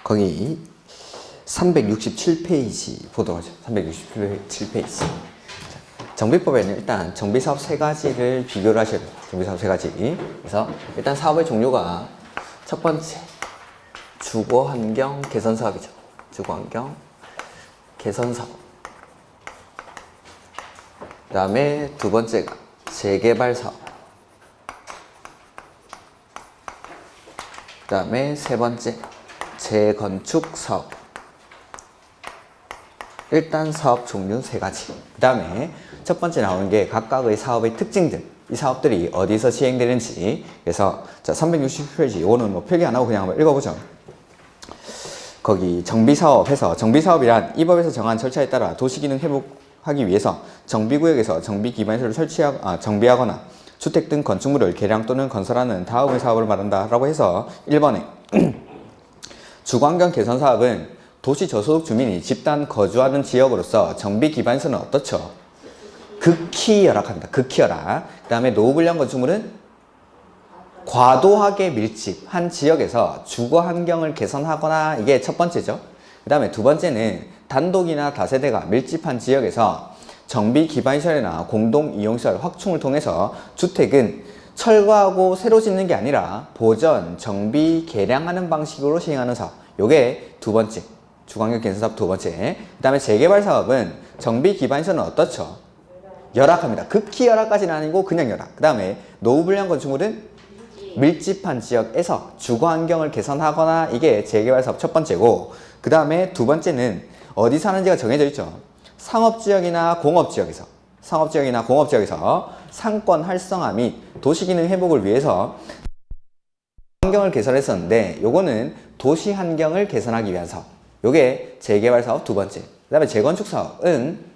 거기 367페이지 보도록 하죠. 367페이지. 정비법에는 일단 정비사업 세 가지를 비교를 하셔야 돼요. 정비사업 세 가지. 그래서 일단 사업의 종류가 첫 번째 주거환경 개선사업이죠. 주거환경 개선사업. 그 다음에 두 번째가 재개발사업. 그 다음에 세 번째 재건축사업. 일단 사업 종류 세 가지. 그 다음에 첫 번째 나오는 게 각각의 사업의 특징들, 이 사업들이 어디서 시행되는지. 그래서 자 360페이지 이거는 뭐 필기 안 하고 그냥 한번 읽어보죠. 거기 정비사업에서, 정비사업이란 이 법에서 정한 절차에 따라 도시기능 회복하기 위해서 정비구역에서 정비기반시설을 정비하거나 주택 등 건축물을 개량 또는 건설하는 다음의 사업을 말한다 라고 해서 1번에 주거환경 개선 사업은 도시 저소득 주민이 집단 거주하는 지역으로서 정비 기반시설은 어떻죠? 극히 열악합니다. 극히 열악. 그 다음에 노후불량 건축물은 과도하게 밀집한 지역에서 주거 환경을 개선하거나, 이게 첫 번째죠. 그 다음에 두 번째는 단독이나 다세대가 밀집한 지역에서 정비 기반시설이나 공동 이용시설 확충을 통해서 주택은 철거하고 새로 짓는 게 아니라 보전, 정비, 개량하는 방식으로 시행하는 사업. 요게 두 번째. 주거환경 개선 사업 두 번째. 그 다음에 재개발 사업은 정비 기반시설은 어떻죠? 열악합니다. 극히 열악까지는 아니고 그냥 열악. 그 다음에 노후불량 건축물은 밀집한 지역에서 주거 환경을 개선하거나, 이게 재개발 사업 첫 번째고, 그 다음에 두 번째는 어디 사는지가 정해져 있죠. 상업지역이나 공업지역에서, 상권 활성화 및 도시기능 회복을 위해서 환경을 개선했었는데, 요거는 도시 환경을 개선하기 위한 사업. 요게 재개발 사업 두 번째. 그 다음에 재건축 사업은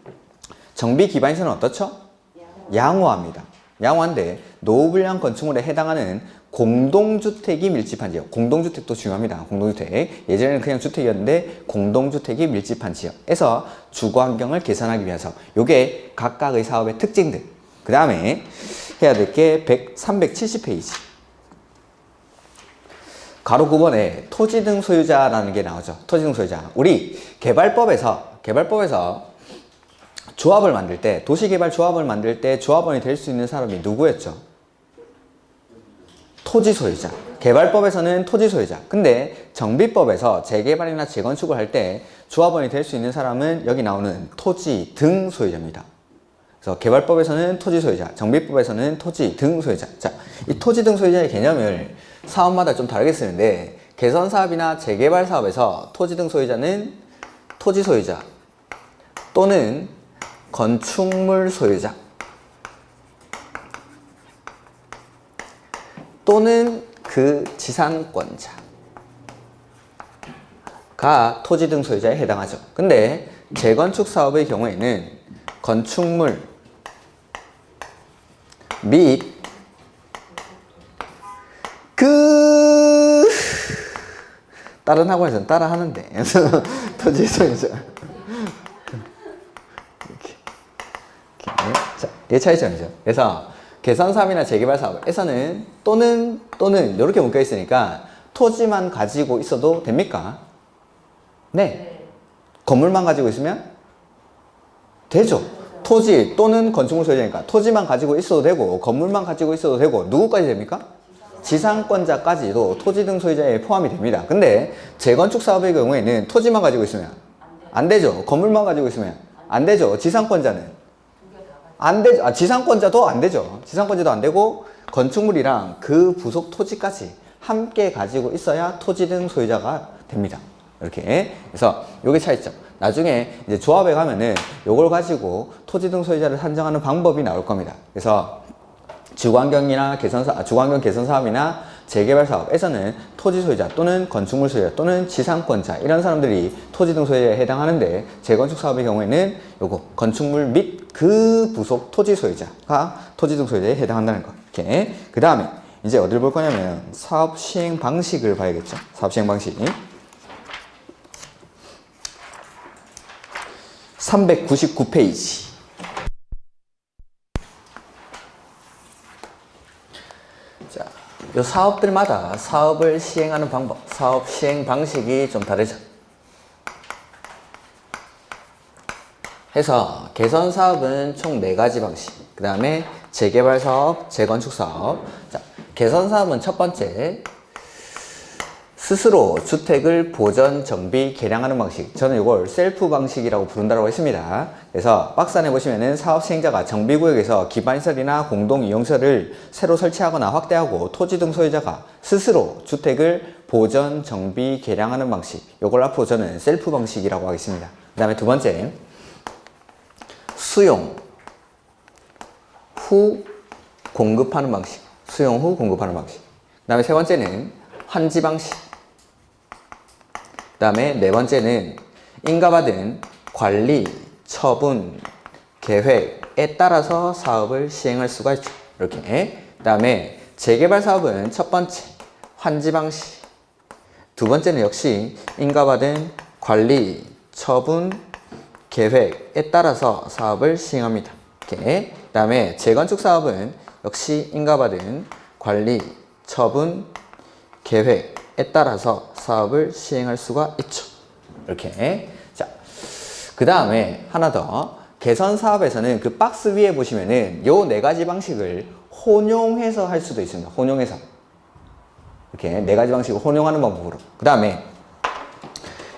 정비 기반시설은 어떻죠? 양호합니다. 양호한데 노후불량 건축물에 해당하는 공동주택이 밀집한 지역. 공동주택도 중요합니다. 공동주택. 예전에는 그냥 주택이었는데 공동주택이 밀집한 지역에서 주거환경을 개선하기 위해서. 요게 각각의 사업의 특징들. 그 다음에 해야 될 게 370페이지. 가로 9번에 토지 등 소유자라는 게 나오죠. 토지 등 소유자. 우리 개발법에서 조합을 만들 때, 도시개발 조합을 만들 때 조합원이 될 수 있는 사람이 누구였죠? 토지 소유자. 개발법에서는 토지 소유자. 근데 정비법에서 재개발이나 재건축을 할 때 조합원이 될 수 있는 사람은 여기 나오는 토지 등 소유자입니다. 그래서 개발법에서는 토지 소유자, 정비법에서는 토지 등 소유자. 자, 이 토지 등 소유자의 개념을 사업마다 좀 다르게 쓰는데, 개선 사업이나 재개발 사업에서 토지 등 소유자는 토지 소유자 또는 건축물 소유자 또는 그 지상권자가 토지 등 소유자에 해당하죠. 근데 재건축 사업의 경우에는 건축물 및 다른 학원에서는 따라 하는데 토지 소유자. 자, 얘 차이점이죠. 그래서 개선 사업이나 재개발 사업에서는 또는 이렇게 묶여 있으니까 토지만 가지고 있어도 됩니까? 네. 건물만 가지고 있으면 되죠. 토지 또는 건축물 소유자니까 토지만 가지고 있어도 되고 건물만 가지고 있어도 되고, 누구까지 됩니까? 지상권자까지도 토지 등 소유자에 포함이 됩니다. 근데 재건축 사업의 경우에는 토지만 가지고 있으면 안 되죠. 건물만 가지고 있으면 안 되죠. 지상권자는 안 되죠. 지상권자도 안 되죠. 지상권자도 안 되고 건축물이랑 그 부속 토지까지 함께 가지고 있어야 토지 등 소유자가 됩니다. 이렇게. 그래서 요게 차이점. 나중에 이제 조합에 가면은 요걸 가지고 토지 등 소유자를 산정하는 방법이 나올 겁니다. 그래서 주거환경 개선 사업이나 재개발 사업에서는 토지 소유자 또는 건축물 소유자 또는 지상권자, 이런 사람들이 토지 등 소유자에 해당하는데, 재건축 사업의 경우에는 요거 건축물 및 그 부속 토지 소유자가 토지 등 소유자에 해당한다는 거. 이렇게. 그 다음에 이제 어디를 볼 거냐면 사업 시행 방식을 봐야겠죠. 사업 시행 방식. 399페이지. 자, 이 사업들마다 사업을 시행하는 방법, 사업 시행 방식이 좀 다르죠. 해서 개선 사업은 총 4가지 방식. 그 다음에 재개발 사업, 재건축 사업. 자, 개선 사업은 첫 번째, 스스로 주택을 보전, 정비, 개량하는 방식. 저는 이걸 셀프 방식이라고 부른다고 했습니다. 그래서 박스 안에 보시면은 사업 시행자가 정비구역에서 기반시설이나 공동이용시설을 새로 설치하거나 확대하고 토지 등 소유자가 스스로 주택을 보전, 정비, 개량하는 방식. 이걸 앞으로 저는 셀프 방식이라고 하겠습니다. 그 다음에 두 번째, 수용 후 공급하는 방식. 수용 후 공급하는 방식. 그 다음에 세 번째는 환지 방식. 그 다음에 네 번째는 인가받은 관리, 처분, 계획에 따라서 사업을 시행할 수가 있죠. 이렇게. 그 다음에 재개발 사업은 첫 번째, 환지 방식. 두 번째는 역시 인가받은 관리, 처분, 계획에 따라서 사업을 시행합니다. 이렇게. 그 다음에 재건축 사업은 역시 인가받은 관리, 처분, 계획에 따라서 사업을 시행할 수가 있죠. 이렇게. 자, 그 다음에 하나 더. 개선 사업에서는 그 박스 위에 보시면은 요 4가지 방식을 혼용해서 할 수도 있습니다. 혼용해서. 이렇게 4가지 방식을 혼용하는 방법으로. 그 다음에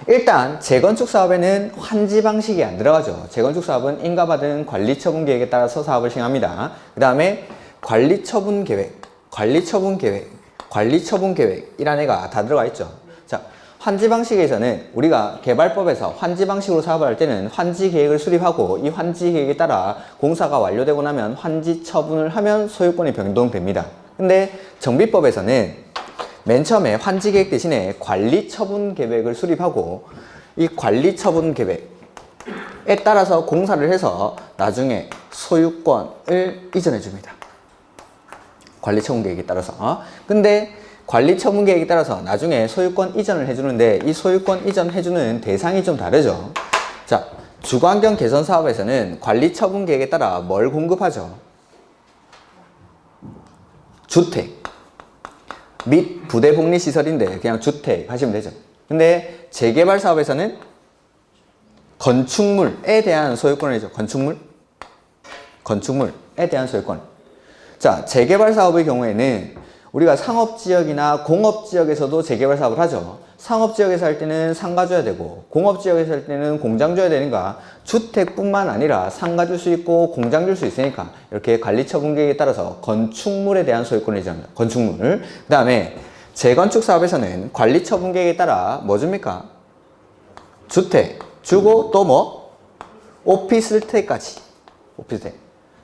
일단 재건축 사업에는 환지 방식이 안 들어가죠. 재건축 사업은 인가받은 관리처분 계획에 따라서 사업을 시행합니다. 그 다음에 관리처분 계획, 관리처분 계획, 관리처분 계획이라는 애가 다 들어가 있죠. 자, 환지 방식에서는 우리가 개발법에서 환지 방식으로 사업을 할 때는 환지 계획을 수립하고 이 환지 계획에 따라 공사가 완료되고 나면 환지 처분을 하면 소유권이 변동됩니다. 근데 정비법에서는 맨 처음에 환지 계획 대신에 관리 처분 계획을 수립하고 이 관리 처분 계획에 따라서 공사를 해서 나중에 소유권을 이전해 줍니다. 관리 처분 계획에 따라서. 근데 관리 처분 계획에 따라서 나중에 소유권 이전을 해주는데 이 소유권 이전 해주는 대상이 좀 다르죠. 자, 주거환경 개선 사업에서는 관리 처분 계획에 따라 뭘 공급하죠? 주택 및 부대 복리 시설인데 그냥 주택 하시면 되죠. 근데 재개발 사업에서는 건축물에 대한 소유권이죠. 건축물에 대한 소유권. 자, 재개발 사업의 경우에는 우리가 상업지역이나 공업지역에서도 재개발 사업을 하죠. 상업지역에서 할 때는 상가 줘야 되고 공업지역에서 할 때는 공장 줘야 되니까 주택뿐만 아니라 상가 줄 수 있고 공장 줄 수 있으니까 이렇게 관리처분 계획에 따라서 건축물에 대한 소유권을 이전합니다. 건축물. 그 다음에 재건축 사업에서는 관리처분 계획에 따라 뭐 줍니까? 주택 주고 또 뭐? 오피스텔까지. 오피스텔.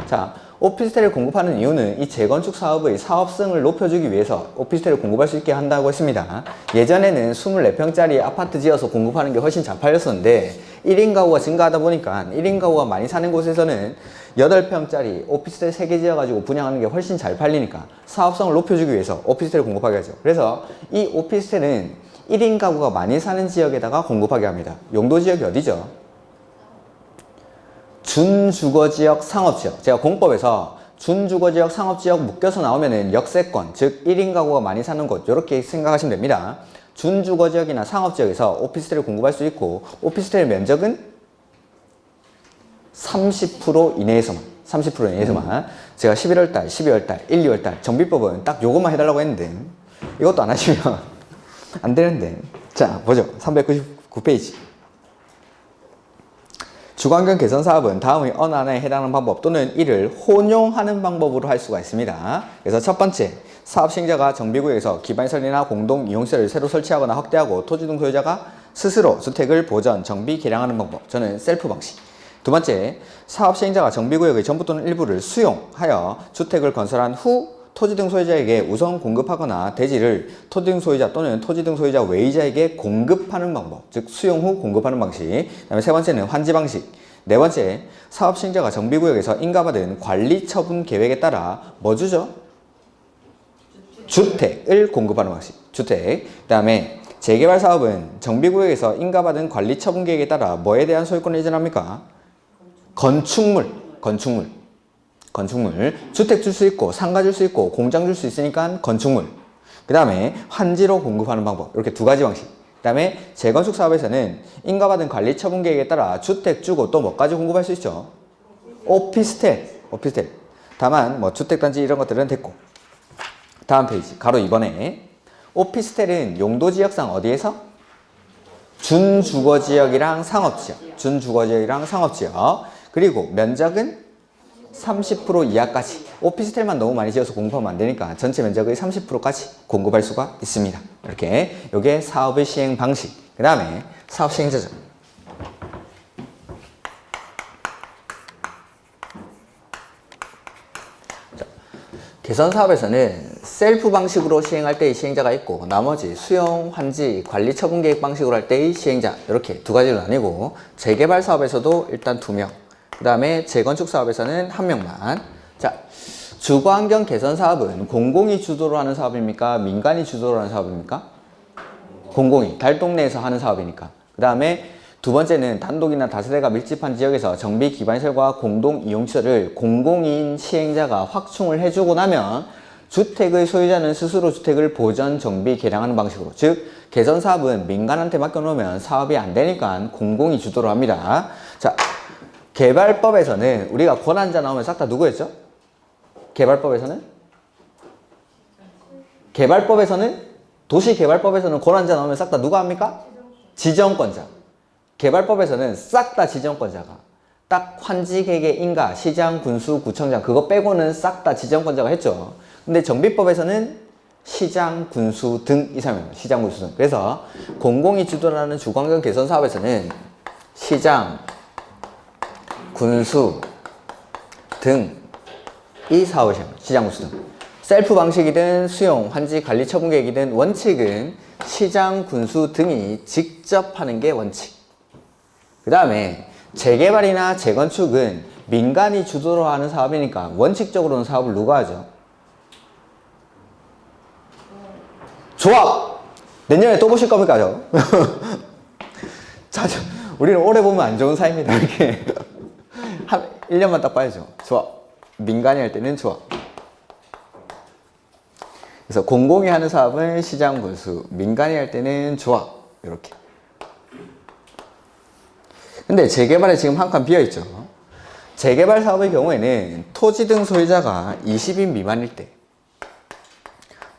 자, 오피스텔을 공급하는 이유는 이 재건축 사업의 사업성을 높여주기 위해서 오피스텔을 공급할 수 있게 한다고 했습니다. 예전에는 24평짜리 아파트 지어서 공급하는 게 훨씬 잘 팔렸었는데 1인 가구가 증가하다 보니까 1인 가구가 많이 사는 곳에서는 8평짜리 오피스텔 3개 지어가지고 분양하는 게 훨씬 잘 팔리니까 사업성을 높여주기 위해서 오피스텔을 공급하게 하죠. 그래서 이 오피스텔은 1인 가구가 많이 사는 지역에다가 공급하게 합니다. 용도 지역이 어디죠? 준주거지역, 상업지역. 제가 공법에서 준주거지역, 상업지역 묶여서 나오면은 역세권, 즉 1인 가구가 많이 사는 곳 이렇게 생각하시면 됩니다. 준주거지역이나 상업지역에서 오피스텔을 공급할 수 있고 오피스텔 면적은 30% 이내에서만 30% 이내에서만 제가 11월달, 12월달, 1, 2월달 정비법은 딱 요것만 해달라고 했는데 이것도 안 하시면 안 되는데 자 보죠. 399페이지 주거환경 개선 사업은 다음의 어느 하나에 해당하는 방법 또는 이를 혼용하는 방법으로 할 수가 있습니다. 그래서 첫 번째, 사업 시행자가 정비구역에서 기반시설이나 공동이용시설을 새로 설치하거나 확대하고 토지 등 소유자가 스스로 주택을 보전, 정비, 개량하는 방법. 저는 셀프 방식. 두 번째, 사업 시행자가 정비구역의 전부 또는 일부를 수용하여 주택을 건설한 후 토지 등 소유자에게 우선 공급하거나 대지를 토지 등 소유자 또는 토지 등 소유자 외의자에게 공급하는 방법, 즉 수용 후 공급하는 방식. 그다음에 세 번째는 환지 방식. 네 번째, 사업 시행자가 정비구역에서 인가받은 관리 처분 계획에 따라 뭐 주죠? 주택을 공급하는 방식. 주택. 그다음에 재개발 사업은 정비구역에서 인가받은 관리 처분 계획에 따라 뭐에 대한 소유권을 이전합니까? 건축물. 건축물. 주택 줄 수 있고 상가 줄 수 있고 공장 줄 수 있으니까 건축물. 그 다음에 환지로 공급하는 방법. 이렇게 두 가지 방식. 그 다음에 재건축 사업에서는 인가받은 관리 처분 계획에 따라 주택 주고 또 뭐까지 공급할 수 있죠? 오피스텔. 오피스텔. 다만 뭐 주택단지 이런 것들은 됐고. 다음 페이지 가로 2번에 오피스텔은 용도지역상 어디에서? 준주거지역이랑 상업지역. 준주거지역이랑 상업지역. 그리고 면적은 30% 이하까지. 오피스텔만 너무 많이 지어서 공급하면 안 되니까 전체 면적의 30%까지 공급할 수가 있습니다. 이렇게 요게 사업의 시행 방식. 그 다음에 사업 시행자죠. 개선 사업에서는 셀프 방식으로 시행할 때의 시행자가 있고 나머지 수용, 환지, 관리 처분 계획 방식으로 할 때의 시행자 이렇게 두 가지로 나뉘고 재개발 사업에서도 일단 2명 그 다음에 재건축 사업에서는 1명만. 자, 주거환경 개선 사업은 공공이 주도로 하는 사업입니까? 민간이 주도로 하는 사업입니까? 공공이 달동네에서 하는 사업이니까. 그 다음에 두 번째는 단독이나 다세대가 밀집한 지역에서 정비 기반시설과 공동 이용시설을 공공인 시행자가 확충을 해주고 나면 주택의 소유자는 스스로 주택을 보전, 정비, 개량하는 방식으로. 즉 개선 사업은 민간한테 맡겨놓으면 사업이 안 되니까 공공이 주도로 합니다. 자, 개발법에서는 우리가 권한자 나오면 싹 다 누구였죠? 개발법에서는 도시개발법에서는 권한자 나오면 싹 다 누가 합니까? 지정권자. 개발법에서는 싹 다 지정권자가. 딱 환지계획의 인가, 시장, 군수, 구청장 그거 빼고는 싹 다 지정권자가 했죠. 근데 정비법에서는 시장, 군수 등 이상입니다. 시장, 군수 등. 그래서 공공이 주도하는 주거환경 개선 사업에서는 시장, 군수 등 이 사업을 시행합니다. 시장, 군수 등. 셀프 방식이든 수용, 환지, 관리 처분 계획이든 원칙은 시장, 군수 등이 직접 하는 게 원칙. 그 다음에 재개발이나 재건축은 민간이 주도로 하는 사업이니까 원칙적으로는 사업을 누가 하죠? 조합! 내년에 또 보실 겁니까? 자주 우리는 오래 보면 안 좋은 사이입니다. 이렇게 한 1년만 딱 봐야죠. 조합. 민간이 할 때는 조합. 그래서 공공이 하는 사업은 시장, 군수, 민간이 할 때는 조합. 이렇게. 근데 재개발에 지금 한 칸 비어있죠. 재개발 사업의 경우에는 토지 등 소유자가 20인 미만일 때,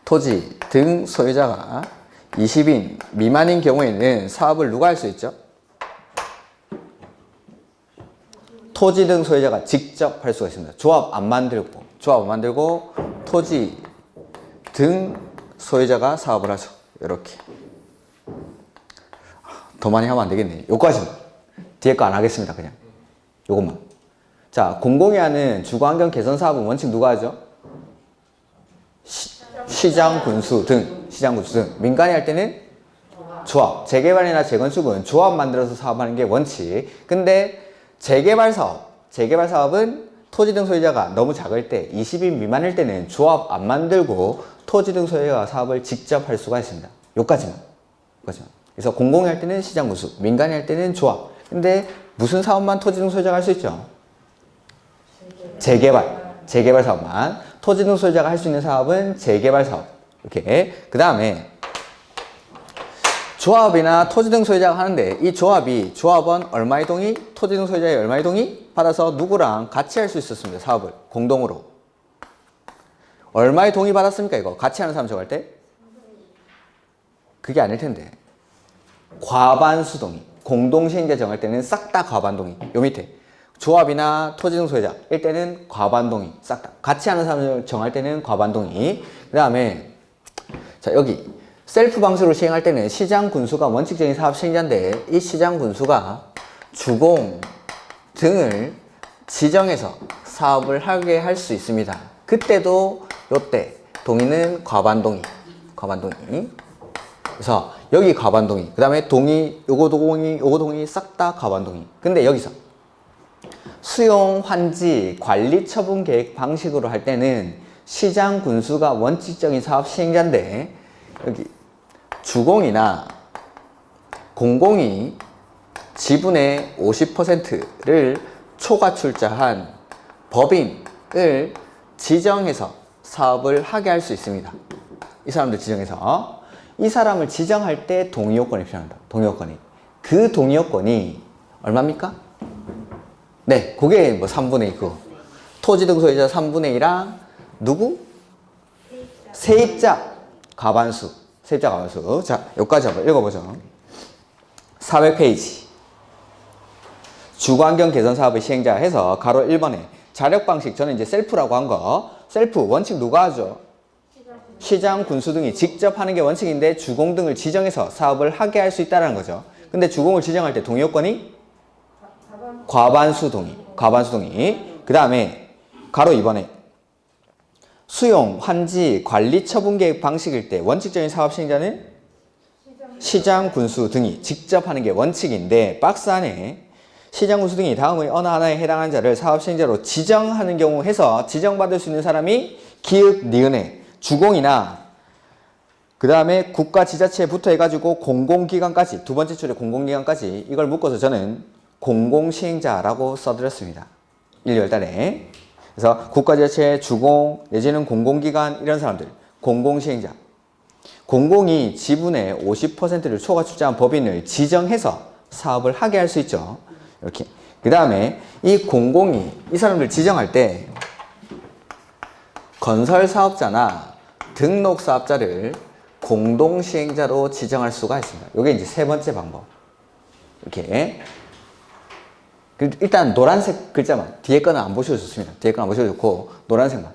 토지 등 소유자가 20인 미만인 경우에는 사업을 누가 할 수 있죠? 토지 등 소유자가 직접 할 수가 있습니다. 조합 안 만들고 토지 등 소유자가 사업을 하죠. 이렇게. 더 많이 하면 안 되겠네. 요까지만. 뒤에 거 안 하겠습니다. 그냥 요것만. 자, 공공이 하는 주거환경 개선 사업은 원칙 누가 하죠? 시장, 군수 등. 민간이 할 때는 조합. 재개발이나 재건축은 조합 만들어서 사업하는 게 원칙. 근데 재개발 사업은 토지 등 소유자가 너무 작을 때 20인 미만일 때는 조합 안 만들고 토지 등 소유자가 사업을 직접 할 수가 있습니다. 요까지만. 그래서 공공이 할 때는 시장, 군수, 민간이 할 때는 조합. 근데 무슨 사업만 토지 등 소유자가 할 수 있죠? 재개발 사업만. 토지 등 소유자가 할 수 있는 사업은 재개발 사업. 이렇게. 그 다음에 조합이나 토지 등 소유자가 하는데 이 조합원 얼마의 동의? 토지 등 소유자의 얼마의 동의? 받아서 누구랑 같이 할 수 있었습니다. 사업을 공동으로. 얼마의 동의 받았습니까? 이거 같이 하는 사람 정할 때? 그게 아닐 텐데. 과반수 동의. 공동시행자 정할 때는 싹 다 과반 동의. 요 밑에 조합이나 토지 등 소유자일 때는 과반 동의. 싹 다. 같이 하는 사람을 정할 때는 과반 동의. 그 다음에 자, 여기 셀프 방식으로 시행할 때는 시장, 군수가 원칙적인 사업 시행자인데 이 시장, 군수가 주공 등을 지정해서 사업을 하게 할 수 있습니다. 그때도 요때 동의는 과반 동의. 그래서 여기 과반 동의. 그 다음에 동의, 요거 동의 싹 다 과반 동의. 근데 여기서 수용, 환지, 관리 처분 계획 방식으로 할 때는 시장, 군수가 원칙적인 사업 시행자인데 여기 주공이나 공공이 지분의 50%를 초과출자한 법인 지정해서 사업을 하게 할 수 있습니다. 이 사람들 지정해서. 이 사람을 지정할 때 동의요건이 필요합니다. 동의요건이. 그 동의요건이 얼마입니까? 네, 그게 뭐 3분의 2고. 토지 등 소유자 3분의 2랑 누구? 세입자 과반수. 세입자 과반수. 자, 여기까지 한번 읽어보죠. 400페이지. 주거환경 개선 사업의 시행자 해서 가로 1번에 자력 방식, 저는 이제 셀프라고 한 거. 셀프 원칙 누가 하죠? 시장, 군수 등이 직접 하는 게 원칙인데 주공 등을 지정해서 사업을 하게 할 수 있다는 거죠. 근데 주공을 지정할 때 동의 요건이 과반수 동의. 과반수 동의. 그 다음에 가로 2번에 수용, 환지, 관리, 처분 계획 방식일 때 원칙적인 사업 시행자는 시장, 군수 등이 직접 하는 게 원칙인데 박스 안에 시장, 군수 등이 다음의 어느 하나에 해당하는 자를 사업 시행자로 지정하는 경우 해서 지정받을 수 있는 사람이 기읍, 니은에 주공이나 그 다음에 국가 지자체부터 해가지고 공공기관까지 두 번째 줄에 공공기관까지 이걸 묶어서 저는 공공시행자라고 써드렸습니다. 1, 2월달에. 그래서 국가지자체, 주공, 내지는 공공기관 이런 사람들 공공시행자. 공공이 지분의 50%를 초과출자한 법인을 지정해서 사업을 하게 할 수 있죠. 이렇게. 그 다음에 이 공공이 이 사람들 지정할 때 건설사업자나 등록사업자를 공동시행자로 지정할 수가 있습니다. 이게 이제 세 번째 방법. 이렇게. 일단 노란색 글자만, 뒤에 거는 안 보셔도 좋습니다. 뒤에 거는 안 보셔도 좋고, 노란색만.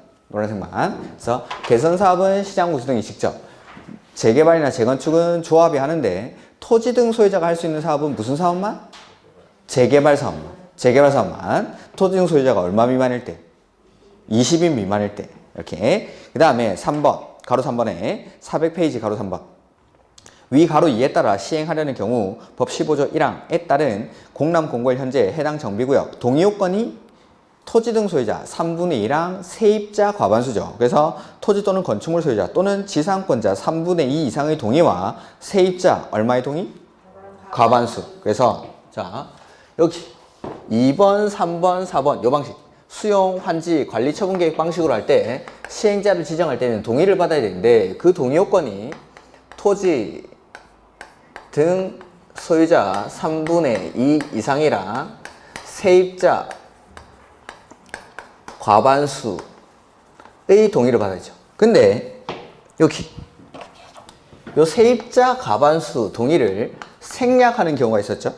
그래서 개선사업은 시장 군수 등이 직접, 재개발이나 재건축은 조합이 하는데, 토지 등 소유자가 할 수 있는 사업은 무슨 사업만? 재개발 사업만. 토지 등 소유자가 얼마 미만일 때? 20인 미만일 때. 이렇게. 그 다음에 3번, 가로 3번에 400페이지 가로 3번. 위 가로 2에 따라 시행하려는 경우 법 15조 1항에 따른 공람 공고일 현재 해당 정비구역 동의요건이 토지 등 소유자 3분의 2랑 세입자 과반수죠. 그래서 토지 또는 건축물 소유자 또는 지상권자 3분의 2 이상의 동의와 세입자 얼마의 동의? 과반수. 그래서 자 여기 2번, 3번, 4번 요 방식 수용, 환지, 관리, 처분 계획 방식으로 할 때 시행자를 지정할 때는 동의를 받아야 되는데 그 동의 요건이 토지 등 소유자 3분의 2 이상이랑 세입자 과반수의 동의를 받아야죠. 근데 여기 요 세입자 과반수 동의를 생략하는 경우가 있었죠.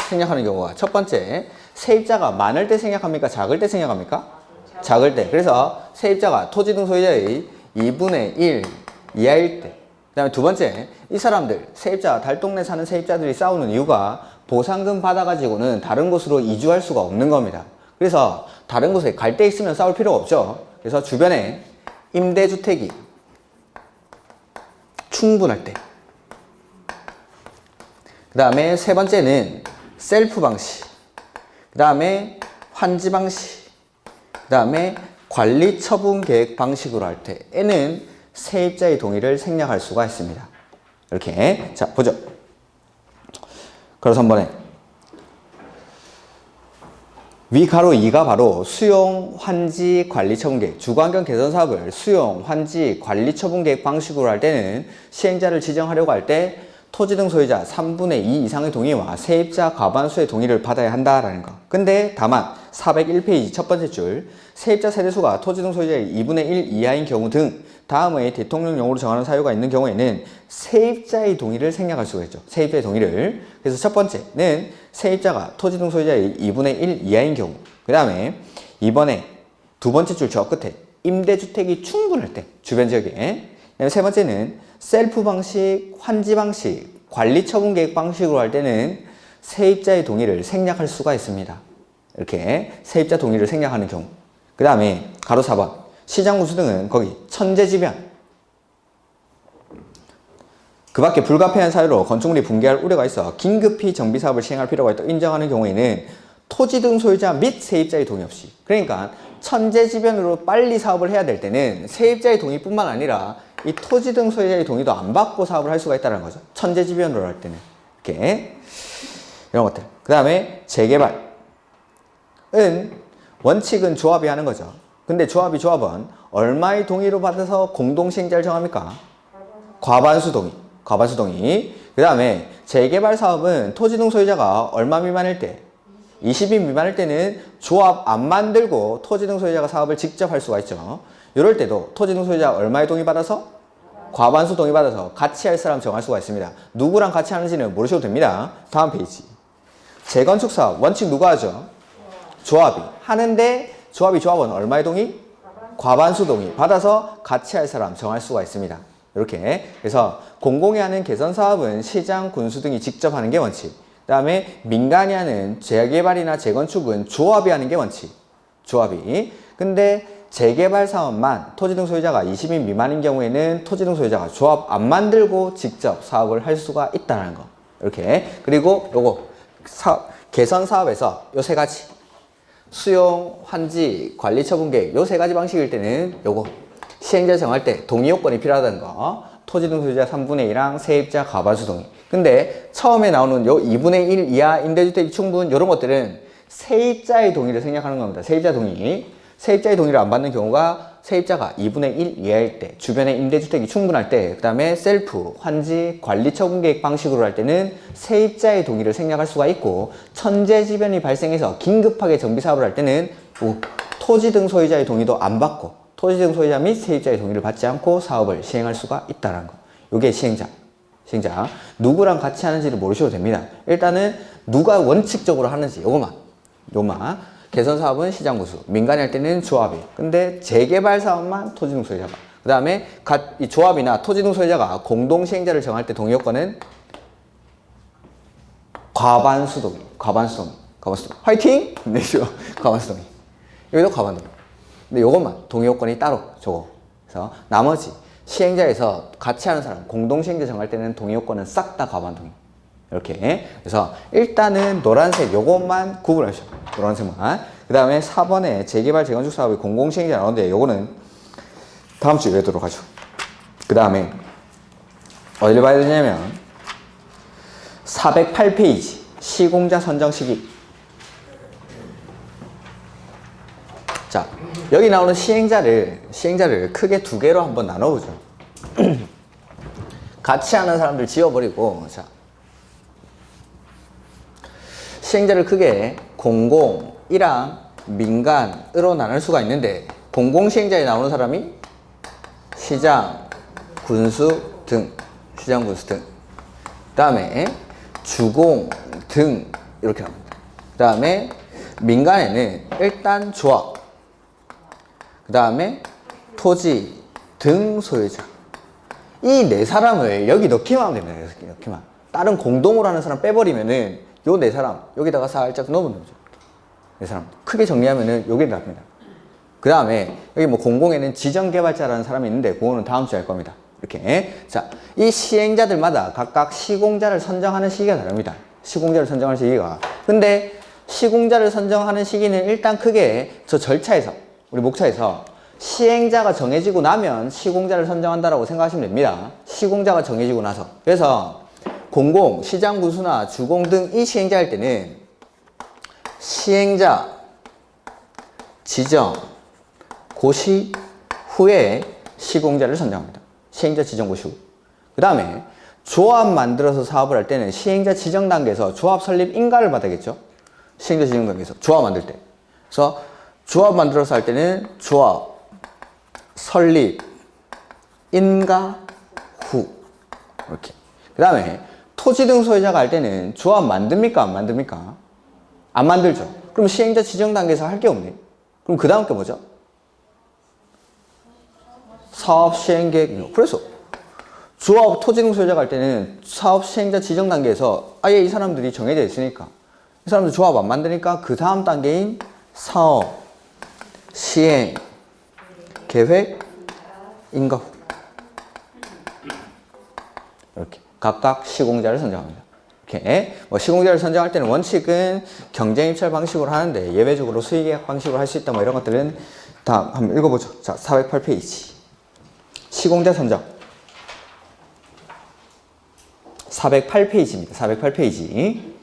생략하는 경우가 첫 번째 세입자가 많을 때 생략합니까? 작을 때 생략합니까? 작을 때. 그래서 세입자가 토지 등 소유자의 2분의 1 이하일 때. 그 다음에 두 번째, 이 사람들, 세입자, 달동네 사는 세입자들이 싸우는 이유가 보상금 받아가지고는 다른 곳으로 이주할 수가 없는 겁니다. 그래서 다른 곳에 갈 데 있으면 싸울 필요가 없죠. 그래서 주변에 임대주택이 충분할 때. 그 다음에 세 번째는 셀프 방식. 그 다음에 환지 방식. 그 다음에 관리 처분 계획 방식으로 할 때에는 세입자의 동의를 생략할 수가 있습니다. 이렇게. 자, 보죠. 그래서 한 번에. 위 가로 2가 바로 수용, 환지, 관리 처분 계획. 주거환경 개선 사업을 수용, 환지, 관리 처분 계획 방식으로 할 때는 시행자를 지정하려고 할 때 토지 등 소유자 3분의 2 이상의 동의와 세입자 과반수의 동의를 받아야 한다라는 거. 근데 다만 401페이지 첫 번째 줄 세입자 세대수가 토지 등 소유자의 2분의 1 이하인 경우 등 다음의 대통령령으로 정하는 사유가 있는 경우에는 세입자의 동의를 생략할 수가 있죠. 세입자의 동의를. 그래서 첫 번째는 세입자가 토지 등 소유자의 2분의 1 이하인 경우. 그 다음에 이번에 두 번째 줄 저 끝에 임대주택이 충분할 때 주변 지역에. 세 번째는 셀프 방식, 환지 방식, 관리 처분 계획 방식으로 할 때는 세입자의 동의를 생략할 수가 있습니다. 이렇게 세입자 동의를 생략하는 경우. 그 다음에 가로 4번 시장 군수 등은 거기 천재지변 그 밖에 불가피한 사유로 건축물이 붕괴할 우려가 있어 긴급히 정비사업을 시행할 필요가 있다고 인정하는 경우에는 토지 등 소유자 및 세입자의 동의 없이, 그러니까 천재지변으로 빨리 사업을 해야 될 때는 세입자의 동의뿐만 아니라 이 토지 등 소유자의 동의도 안 받고 사업을 할 수가 있다는 거죠. 천재지변으로 할 때는. 이렇게. 이런 것들. 그 다음에 재개발은 원칙은 조합이 하는 거죠. 근데 조합은 얼마의 동의로 받아서 공동시행자를 정합니까? 과반수 동의. 그 다음에 재개발 사업은 토지등 소유자가 얼마 미만일 때? 20인 미만일 때는 조합 안 만들고 토지등 소유자가 사업을 직접 할 수가 있죠. 이럴 때도 토지등 소유자가 얼마의 동의 받아서? 과반수 동의 받아서 같이 할 사람 정할 수가 있습니다. 누구랑 같이 하는지는 모르셔도 됩니다. 다음 페이지. 재건축 사업 원칙 누가 하죠? 조합이 하는데 조합은 얼마의 동의? 과반수 동의 받아서 같이 할 사람 정할 수가 있습니다. 이렇게. 그래서 공공이 하는 개선 사업은 시장, 군수 등이 직접 하는 게 원칙. 그 다음에 민간이 하는 재개발이나 재건축은 조합이 하는 게 원칙. 조합이. 근데 재개발 사업만 토지등 소유자가 20인 미만인 경우에는 토지등 소유자가 조합 안 만들고 직접 사업을 할 수가 있다는 거. 이렇게. 그리고 요거 개선 사업에서 요 세 가지. 수용, 환지, 관리 처분 계획 요 세 가지 방식일 때는 요거 시행자 정할 때 동의 요건이 필요하다는 거. 토지등 소유자 3분의 1랑 세입자 과반수 동의. 근데 처음에 나오는 요 2분의 1 이하 임대주택 충분 요런 것들은 세입자의 동의를 생략하는 겁니다. 세입자 동의. 세입자의 동의를 안 받는 경우가 세입자가 2분의 1 이하일 때, 주변에 임대주택이 충분할 때, 그 다음에 셀프, 환지, 관리 처분 계획 방식으로 할 때는 세입자의 동의를 생략할 수가 있고, 천재지변이 발생해서 긴급하게 정비사업을 할 때는 토지등 소유자의 동의도 안 받고 토지등 소유자 및 세입자의 동의를 받지 않고 사업을 시행할 수가 있다는 거. 이게 시행자. 누구랑 같이 하는지를 모르셔도 됩니다. 일단은 누가 원칙적으로 하는지 요것만. 개선 사업은 시장 구수, 민간이 할 때는 조합이. 근데 재개발 사업만 토지등 소유자가. 그 다음에 이 조합이나 토지등 소유자가 공동 시행자를 정할 때 동의 요건은 과반수 동의. 화이팅! 네, 과반수 동의. 여기도 과반 동의. 근데 요것만 동의 요건이 따로 저거. 그래서 나머지 시행자에서 같이 하는 사람, 공동 시행자 정할 때는 동의 요건은 싹 다 과반 동의. 이렇게. 그래서 일단은 노란색 요것만 구분하셔. 노란색만. 그 다음에 4번에 재개발 재건축 사업의 공공시행자 나오는데 요거는 다음 주에 외우도록 하죠. 그 다음에 어디를 봐야 되냐면 408페이지 시공자 선정 시기. 자, 여기 나오는 시행자를 크게 두 개로 한번 나눠보죠. 같이 하는 사람들 지워버리고, 자. 시행자를 크게 공공이랑 민간으로 나눌 수가 있는데, 공공시행자에 나오는 사람이 시장, 군수 등. 그 다음에 주공 등 이렇게 합니다. 그 다음에 민간에는 일단 조합, 그 다음에 토지 등 소유자. 이 네 사람을 여기 넣기만 하면 됩니다. 넣기만. 다른 공동으로 하는 사람 빼버리면은 요 네 사람 여기다가 살짝 넣으면 되죠. 네 사람 크게 정리하면은 요게 납니다. 그 다음에 여기 뭐 공공에는 지정개발자라는 사람이 있는데 그거는 다음 주에 할 겁니다. 이렇게. 자, 이 시행자들마다 각각 시공자를 선정하는 시기가 다릅니다. 시공자를 선정하는 시기가. 근데 시공자를 선정하는 시기는 일단 크게 저 절차에서, 우리 목차에서 시행자가 정해지고 나면 시공자를 선정한다라고 생각하시면 됩니다. 시공자가 정해지고 나서. 그래서 공공, 시장 군수나 주공 등 이 시행자 할 때는 시행자 지정 고시 후에 시공자를 선정합니다. 시행자 지정 고시 후. 그 다음에 조합 만들어서 사업을 할 때는 시행자 지정 단계에서 조합 설립 인가를 받아야겠죠. 시행자 지정 단계에서 조합 만들 때. 그래서 조합 만들어서 할 때는 조합 설립 인가 후. 이렇게. 그 다음에 토지 등 소유자가 할 때는 조합 만듭니까? 안 만듭니까? 안 만들죠. 그럼 시행자 지정 단계에서 할 게 없네. 그럼 그 다음 게 뭐죠? 사업 시행 계획. 그래서 조합 토지 등 소유자가 할 때는 사업 시행자 지정 단계에서 아예 이 사람들이 정해져 있으니까 이 사람들 조합 안 만드니까 그 다음 단계인 사업 시행 계획 인가 후. 이렇게 각각 시공자를 선정합니다. 이렇게 뭐 시공자를 선정할 때는 원칙은 경쟁 입찰 방식으로 하는데 예외적으로 수의계약 방식으로 할 수 있다 뭐 이런 것들은 다 한번 읽어보죠. 자, 408페이지 시공자 선정 408페이지입니다. 408페이지.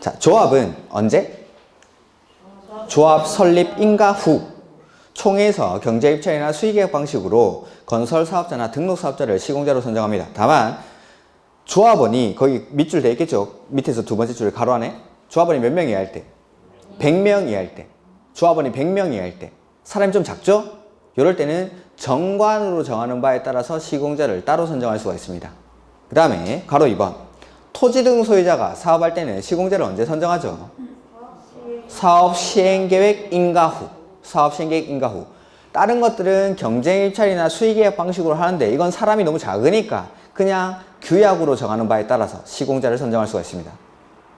자, 조합은 언제? 조합 설립 인가 후. 총에서 경제입찰이나 수의계약 방식으로 건설사업자나 등록사업자를 시공자로 선정합니다. 다만 조합원이 거기 밑줄 돼 있겠죠. 밑에서 두 번째 줄 가로 안에 조합원이 몇 명 이하일 때? 100명 이하일 때. 조합원이 100명 이하일 때. 사람이 좀 작죠? 이럴 때는 정관으로 정하는 바에 따라서 시공자를 따로 선정할 수가 있습니다. 그 다음에 가로 2번 토지 등 소유자가 사업할 때는 시공자를 언제 선정하죠? 사업 시행계획 인가 후. 사업 시행계획 인가 후. 다른 것들은 경쟁입찰이나 수의계약 방식으로 하는데 이건 사람이 너무 작으니까 그냥 규약으로 정하는 바에 따라서 시공자를 선정할 수가 있습니다.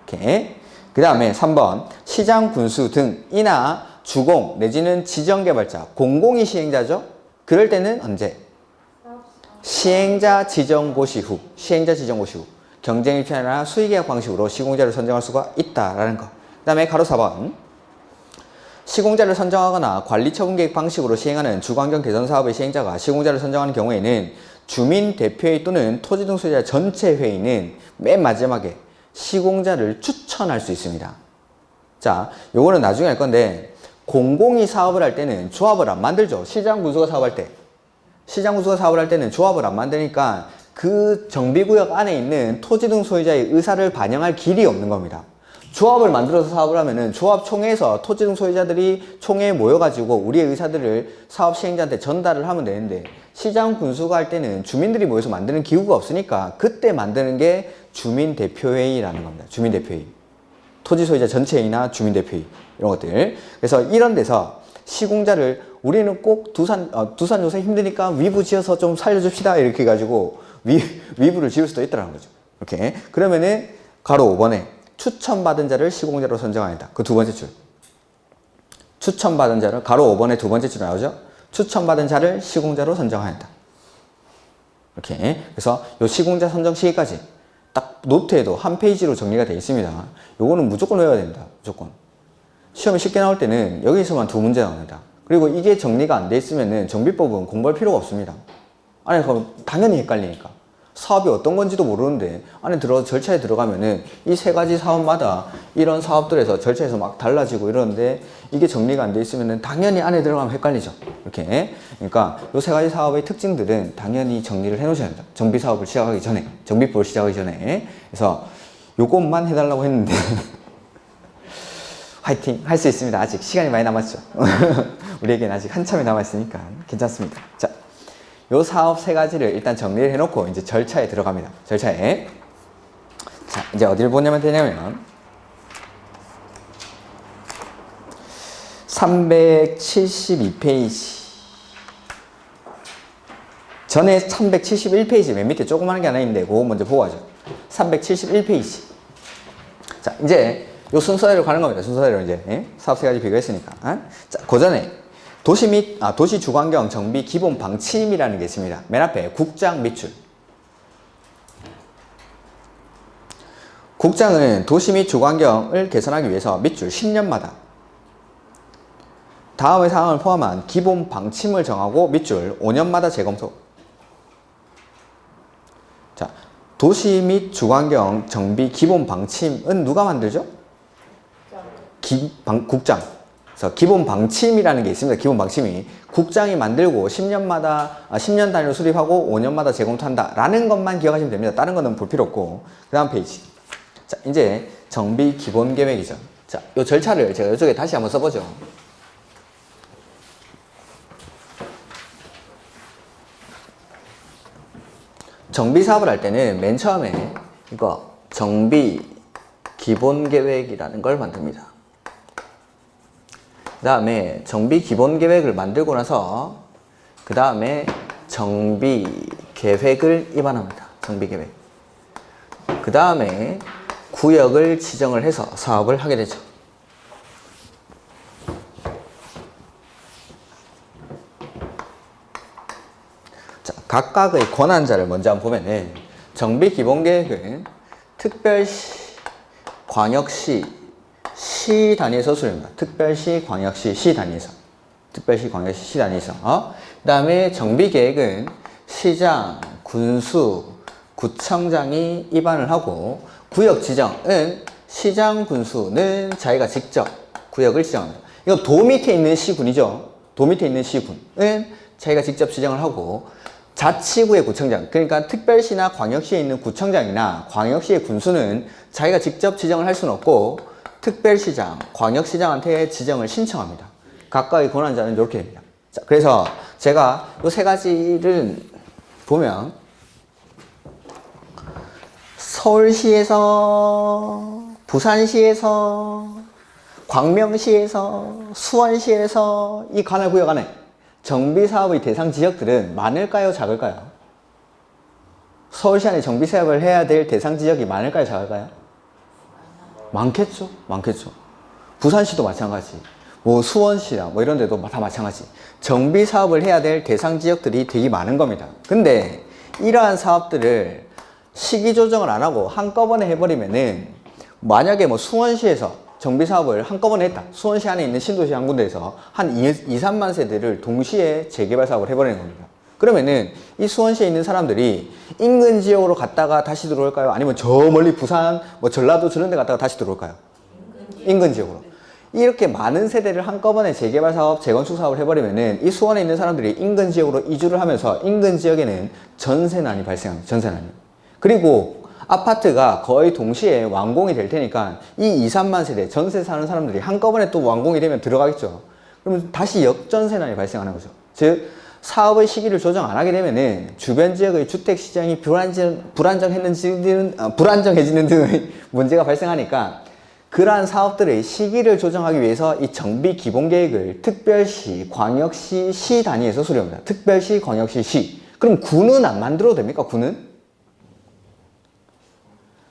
오케이. 그 다음에 3번 시장 군수 등이나 주공 내지는 지정개발자 공공이 시행자죠. 그럴 때는 언제? 시행자 지정고시 후. 시행자 지정고시 후. 경쟁입찰이나 수의계약 방식으로 시공자를 선정할 수가 있다라는 거. 그 다음에 가로 4번 시공자를 선정하거나 관리처분계획 방식으로 시행하는 주거환경 개선 사업의 시행자가 시공자를 선정하는 경우에는 주민대표회의 또는 토지 등 소유자 전체 회의는 맨 마지막에 시공자를 추천할 수 있습니다. 자, 요거는 나중에 할 건데 공공이 사업을 할 때는 조합을 안 만들죠. 시장군수가 사업할 때. 시장군수가 사업을 할 때는 조합을 안 만드니까 그 정비구역 안에 있는 토지 등 소유자의 의사를 반영할 길이 없는 겁니다. 조합을 만들어서 사업을 하면은 조합총회에서 토지 등 소유자들이 총회에 모여가지고 우리의 의사들을 사업 시행자한테 전달을 하면 되는데 시장 군수가 할 때는 주민들이 모여서 만드는 기구가 없으니까 그때 만드는 게 주민대표회의라는 겁니다. 주민대표회의. 토지 소유자 전체회의나 주민대표회의 이런 것들. 그래서 이런 데서 시공자를 우리는 꼭 두산 요새 힘드니까 위부 지어서 좀 살려줍시다 이렇게 해가지고 위부를 지을 수도 있다는 거죠. 이렇게. 그러면은 가로 5번에 추천받은 자를 시공자로 선정한다. 그 두 번째 줄. 추천받은 자를 가로 5번에 두 번째 줄 나오죠? 추천받은 자를 시공자로 선정한다. 이렇게. 그래서 요 시공자 선정 시기까지 딱 노트에도 한 페이지로 정리가 되어 있습니다. 요거는 무조건 외워야 됩니다. 무조건. 시험이 쉽게 나올 때는 여기서만 두 문제 나옵니다. 그리고 이게 정리가 안 돼 있으면은 정비법은 공부할 필요가 없습니다. 아니, 그럼 당연히 헷갈리니까. 사업이 어떤 건지도 모르는데 안에 절차에 들어가면은 이 세 가지 사업마다 이런 사업들에서 절차에서 막 달라지고 이러는데 이게 정리가 안 돼 있으면은 당연히 안에 들어가면 헷갈리죠. 이렇게. 그러니까 이 세 가지 사업의 특징들은 당연히 정리를 해 놓으셔야 합니다. 정비 사업을 시작하기 전에, 정비법을 시작하기 전에. 그래서 요것만 해달라고 했는데 화이팅! 할 수 있습니다. 아직 시간이 많이 남았죠. 우리에게는 아직 한참이 남았으니까 괜찮습니다. 자. 요 사업 세 가지를 일단 정리를 해놓고 이제 절차에 들어갑니다. 절차에. 자, 이제 어디를 보냐면 되냐면 372페이지 전에 371페이지 맨 밑에 조그마한 게 하나 있는데 그거 먼저 보고 가죠. 371페이지. 자, 이제 요 순서대로 가는 겁니다. 순서대로 이제 사업 세 가지 비교했으니까. 자, 그 전에 도시 주거환경 정비 기본 방침이라는 게 있습니다. 맨 앞에 국장 밑줄. 국장은 도시 및 주거환경을 개선하기 위해서 밑줄 10년마다 다음의 사항을 포함한 기본 방침을 정하고 밑줄 5년마다 재검토. 자, 도시 및 주거환경 정비 기본 방침은 누가 만들죠? 국장. 그래서 기본 방침이라는 게 있습니다. 기본 방침이 국장이 만들고 10년 단위로 수립하고 5년마다 재검토한다 라는 것만 기억하시면 됩니다. 다른 거는 볼 필요 없고. 그 다음 페이지. 자, 이제 정비 기본 계획이죠. 자, 이 절차를 제가 이쪽에 다시 한번 써보죠. 정비 사업을 할 때는 맨 처음에 이거 정비 기본 계획이라는 걸 만듭니다. 그 다음에 정비 기본 계획을 만들고 나서 그 다음에 정비 계획을 입안합니다. 정비 계획. 그 다음에 구역을 지정을 해서 사업을 하게 되죠. 자, 각각의 권한자를 먼저 한번 보면은 정비 기본 계획은 특별시, 광역시, 시 단위에서 수립합니다. 특별시, 광역시, 시 단위에서. 특별시, 광역시, 시 단위에서. 그 다음에 정비계획은 시장, 군수, 구청장이 입안을 하고 구역 지정은 시장, 군수는 자기가 직접 구역을 지정합니다. 이거 도 밑에 있는 시군이죠. 도 밑에 있는 시군은 자기가 직접 지정을 하고 자치구의 구청장, 그러니까 특별시나 광역시에 있는 구청장이나 광역시의 군수는 자기가 직접 지정을 할 수는 없고 특별시장, 광역시장한테 지정을 신청합니다. 각각의 권한자는 이렇게 됩니다. 자, 그래서 제가 이 세 가지를 보면 서울시에서, 부산시에서, 광명시에서, 수원시에서 이 관할구역 안에 정비사업의 대상 지역들은 많을까요? 작을까요? 서울시 안에 정비사업을 해야 될 대상 지역이 많을까요? 작을까요? 많겠죠? 많겠죠. 부산시도 마찬가지. 뭐 수원시나 뭐 이런 데도 다 마찬가지. 정비사업을 해야 될 대상 지역들이 되게 많은 겁니다. 근데 이러한 사업들을 시기 조정을 안 하고 한꺼번에 해버리면은 만약에 뭐 수원시에서 정비사업을 한꺼번에 했다. 수원시 안에 있는 신도시 한 군데에서 한 3만 세대를 동시에 재개발 사업을 해버리는 겁니다. 그러면은 이 수원시에 있는 사람들이 인근 지역으로 갔다가 다시 들어올까요? 아니면 저 멀리 부산, 뭐 전라도 저런 데 갔다가 다시 들어올까요? 인근 지역으로. 이렇게 많은 세대를 한꺼번에 재개발 사업, 재건축 사업을 해버리면은 이 수원에 있는 사람들이 인근 지역으로 이주를 하면서 인근 지역에는 전세난이 발생합니다. 전세난이. 그리고 아파트가 거의 동시에 완공이 될 테니까 이 3만 세대 전세 사는 사람들이 한꺼번에 또 완공이 되면 들어가겠죠. 그러면 다시 역전세난이 발생하는 거죠. 즉 사업의 시기를 조정 안 하게 되면은 주변 지역의 주택 시장이 불안정해지는 등의 문제가 발생하니까 그러한 사업들의 시기를 조정하기 위해서 이 정비 기본 계획을 특별시, 광역시, 시 단위에서 수립합니다. 특별시, 광역시, 시. 그럼 구는 안 만들어도 됩니까? 구는?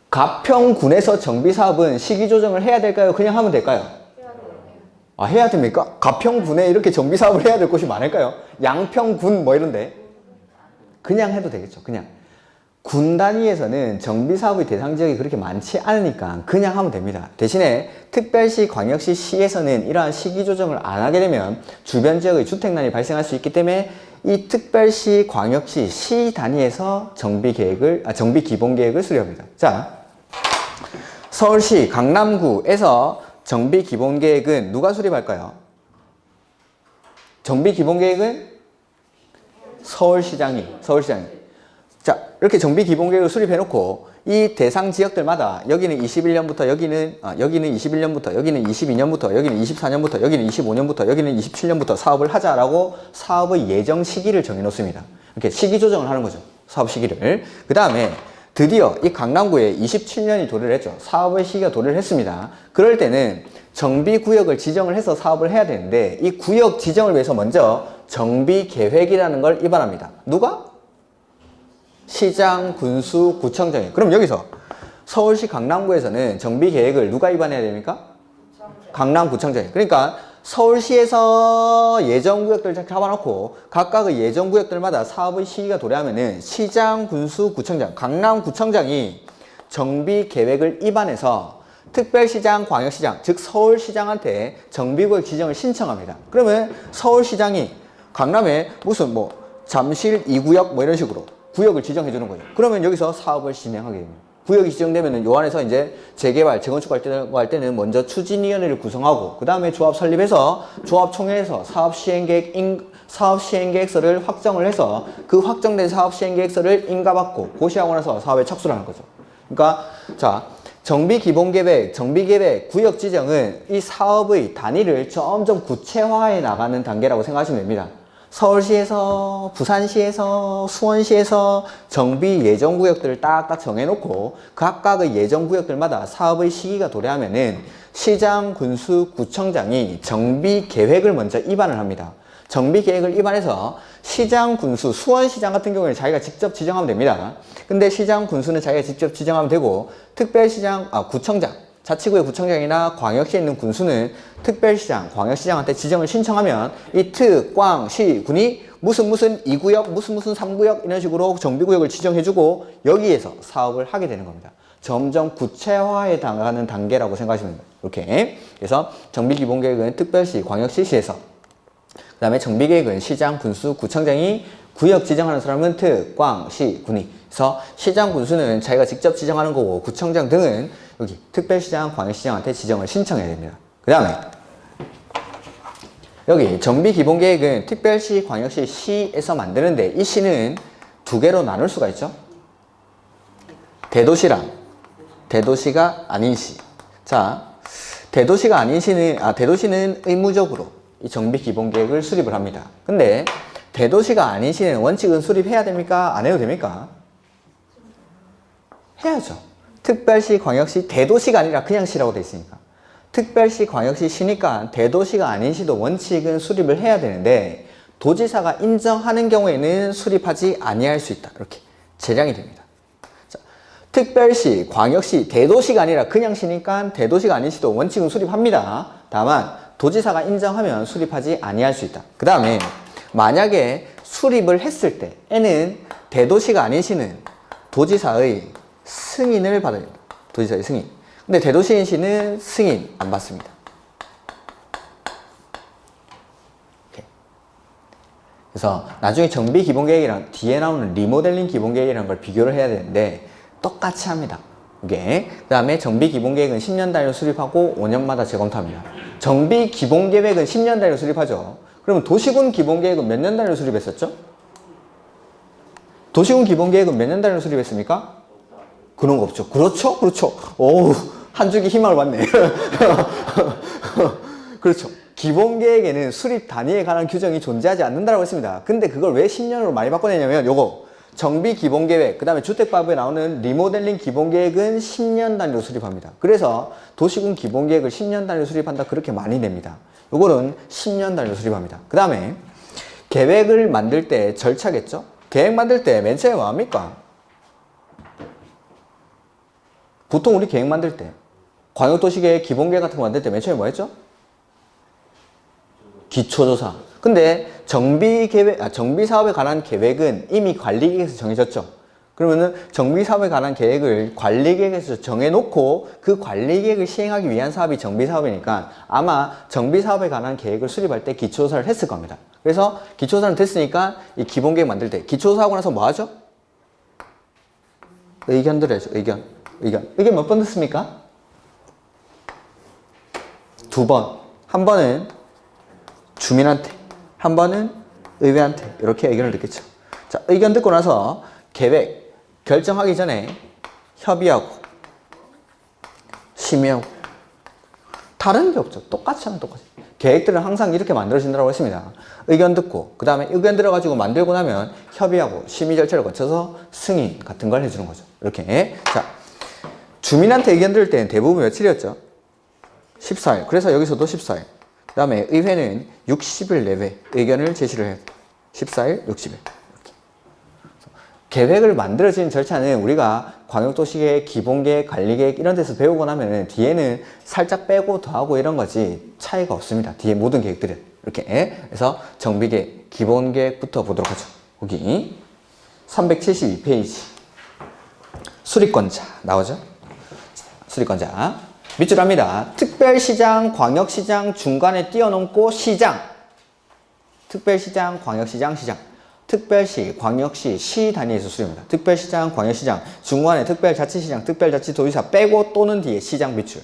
가평군에서 정비사업은 시기 조정을 해야 될까요? 그냥 하면 될까요? 아, 해야 됩니까? 가평군에 이렇게 정비사업을 해야 될 곳이 많을까요? 양평군 뭐 이런데 그냥 해도 되겠죠. 그냥 군 단위에서는 정비사업의 대상 지역이 그렇게 많지 않으니까 그냥 하면 됩니다. 대신에 특별시, 광역시, 시에서는 이러한 시기 조정을 안 하게 되면 주변 지역의 주택난이 발생할 수 있기 때문에 이 특별시, 광역시, 시 단위에서 정비 기본 계획을 수립합니다. 자, 서울시 강남구에서 정비 기본 계획은 누가 수립할까요? 정비 기본 계획은 서울시장이. 자, 이렇게 정비 기본 계획을 수립해 놓고 이 대상 지역들마다 여기는 21년부터 여기는 21년부터 여기는 22년부터 여기는 24년부터 여기는 25년부터 여기는 27년부터 사업을 하자라고 사업의 예정 시기를 정해 놓습니다. 이렇게 시기 조정을 하는 거죠. 사업 시기를. 그 다음에 드디어 이 강남구에 27년이 도래를 했죠. 사업의 시기가 도래를 했습니다. 그럴 때는 정비구역을 지정을 해서 사업을 해야 되는데 이 구역 지정을 위해서 먼저 정비계획이라는 걸 입안합니다. 누가? 시장, 군수, 구청장이. 그럼 여기서 서울시 강남구에서는 정비계획을 누가 입안해야 됩니까? 강남구청장이. 그러니까 서울시에서 예정구역들 잡아놓고 각각의 예정구역들마다 사업의 시기가 도래하면은 시장, 군수, 구청장, 강남구청장이 정비계획을 입안해서 특별시장, 광역시장, 즉 서울시장한테 정비구역 지정을 신청합니다. 그러면 서울시장이 강남에 무슨 뭐 잠실 2구역 뭐 이런 식으로 구역을 지정해 주는 거예요. 그러면 여기서 사업을 진행하게 됩니다. 구역이 지정되면은 요 안에서 이제 재개발, 재건축 할 때는 먼저 추진위원회를 구성하고 그 다음에 조합 설립해서 조합 총회에서 사업 시행계획서를 확정을 해서 그 확정된 사업 시행계획서를 인가받고 고시하고 나서 사업에 착수를 하는 거죠. 그러니까 자, 정비기본계획, 정비계획, 구역 지정은 이 사업의 단위를 점점 구체화해 나가는 단계라고 생각하시면 됩니다. 서울시에서, 부산시에서, 수원시에서 정비 예정구역들을 딱딱 정해놓고 각각의 예정구역들마다 사업의 시기가 도래하면은 시장, 군수, 구청장이 정비계획을 먼저 입안을 합니다. 정비계획을 입안해서 시장, 군수, 수원시장 같은 경우에는 자기가 직접 지정하면 됩니다. 근데 시장, 군수는 자기가 직접 지정하면 되고 특별시장, 구청장, 자치구의 구청장이나 광역시에 있는 군수는 특별시장, 광역시장한테 지정을 신청하면 이 특, 광, 시, 군이 무슨 2구역, 무슨 3구역 이런 식으로 정비구역을 지정해주고 여기에서 사업을 하게 되는 겁니다. 점점 구체화해 나가는 단계라고 생각하시면 됩니다. 이렇게. 그래서 정비기본계획은 특별시, 광역시, 시에서 그 다음에 정비계획은 시장, 군수, 구청장이 구역 지정하는 사람은 특, 광, 시, 군이. 그래서 시장, 군수는 자기가 직접 지정하는 거고 구청장 등은 여기 특별시장, 광역시장한테 지정을 신청해야 됩니다. 그 다음에 여기 정비기본계획은 특별시, 광역시, 시에서 만드는데 이 시는 두 개로 나눌 수가 있죠. 대도시랑 대도시가 아닌 시. 자, 대도시가 아닌 시는, 대도시는 의무적으로 이 정비기본계획을 수립을 합니다. 근데 대도시가 아닌 시는 원칙은 수립해야 됩니까? 안 해도 됩니까? 해야죠. 특별시, 광역시, 대도시가 아니라 그냥 시라고 돼 있으니까. 특별시, 광역시, 시니까 대도시가 아닌 시도 원칙은 수립을 해야 되는데 도지사가 인정하는 경우에는 수립하지 아니할 수 있다. 이렇게 제량이 됩니다. 자, 특별시, 광역시, 대도시가 아니라 그냥 시니까 대도시가 아닌 시도 원칙은 수립합니다. 다만 도지사가 인정하면 수립하지 아니할 수 있다. 그 다음에 만약에 수립을 했을 때 N은 대도시가 아닌 시는 도지사의 승인을 받아야 됩니다. 도지사의 승인. 근데 대도시인 시는 승인 안 받습니다. 이렇게. 그래서 나중에 정비기본계획이랑 뒤에 나오는 리모델링 기본계획이라는 걸 비교를 해야 되는데 똑같이 합니다. 이게. 그 다음에 정비기본계획은 10년 단위로 수립하고 5년마다 재검토합니다. 정비기본계획은 10년 단위로 수립하죠. 그러면 도시군 기본계획은 몇 년 단위로 수립했었죠? 도시군 기본계획은 몇 년 단위로 수립했습니까? 그런 거 없죠. 그렇죠? 그렇죠. 오우, 한 주기 희망을 받네. 그렇죠. 기본계획에는 수립 단위에 관한 규정이 존재하지 않는다고 했습니다. 근데 그걸 왜 10년으로 많이 바꿔내냐면 요거 정비기본계획, 그 다음에 주택법에 나오는 리모델링 기본계획은 10년 단위로 수립합니다. 그래서 도시군 기본계획을 10년 단위로 수립한다 그렇게 많이 냅니다. 요거는 10년 단위로 수립합니다. 그 다음에 계획을 만들 때 절차겠죠? 계획 만들 때 맨 처음에 뭐 합니까? 보통 우리 계획 만들 때 광역도시계획 기본계획 같은 거 만들 때 맨 처음에 뭐 했죠? 기초조사. 근데 정비사업에 관한 계획은 이미 관리계획에서 정해졌죠. 그러면은 정비사업에 관한 계획을 관리계획에서 정해놓고 그 관리계획을 시행하기 위한 사업이 정비사업이니까 아마 정비사업에 관한 계획을 수립할 때 기초조사를 했을 겁니다. 그래서 기초조사는 됐으니까 이 기본계획 만들 때 기초조사하고 나서 뭐 하죠? 의견 들어야죠. 의견 몇 번 듣습니까? 2번. 한 번은 주민한테, 한 번은 의회한테 이렇게 의견을 듣겠죠. 자, 의견 듣고 나서 계획 결정하기 전에 협의하고 심의하고 다른 게 없죠. 똑같이 하면 똑같이. 계획들은 항상 이렇게 만들어진다고 했습니다. 의견 듣고 그 다음에 의견 들어가지고 만들고 나면 협의하고 심의 절차를 거쳐서 승인 같은 걸 해주는 거죠. 이렇게. 자, 주민한테 의견 들을 때는 대부분 며칠이었죠? 14일. 그래서 여기서도 14일. 그 다음에 의회는 60일 내외 의견을 제시를 해요. 14일, 60일. 이렇게. 계획을 만들어지는 절차는 우리가 광역도시계획, 기본계획, 관리계획 이런 데서 배우고 나면 뒤에는 살짝 빼고 더하고 이런 거지 차이가 없습니다. 뒤에 모든 계획들은. 이렇게. 그래서 정비계획, 기본계획부터 보도록 하죠. 여기 372페이지. 수립권자 나오죠? 수립권자. 밑줄 합니다. 특별시장, 광역시장 중간에 띄워놓고 시장. 특별시장, 광역시장, 시장. 특별시, 광역시, 시 단위에서 수립입니다. 특별시장, 광역시장 중간에 특별자치시장, 특별자치도지사 빼고 또는 뒤에 시장 밑줄.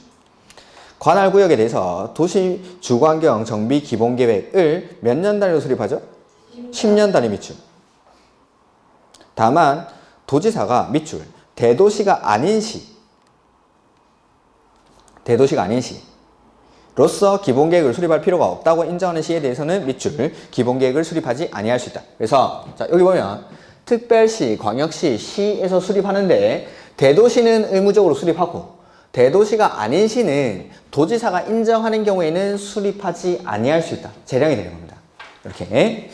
관할구역에 대해서 도시 주거환경 정비 기본계획을 몇 년 단위로 수립하죠? 10년 단위 밑줄. 다만 도지사가 밑줄 대도시가 아닌 시로서 기본계획을 수립할 필요가 없다고 인정하는 시에 대해서는 밑줄 기본계획을 수립하지 아니할 수 있다. 그래서 자, 여기 보면 특별시, 광역시, 시에서 수립하는데 대도시는 의무적으로 수립하고 대도시가 아닌 시는 도지사가 인정하는 경우에는 수립하지 아니할 수 있다. 재량이 되는 겁니다. 이렇게.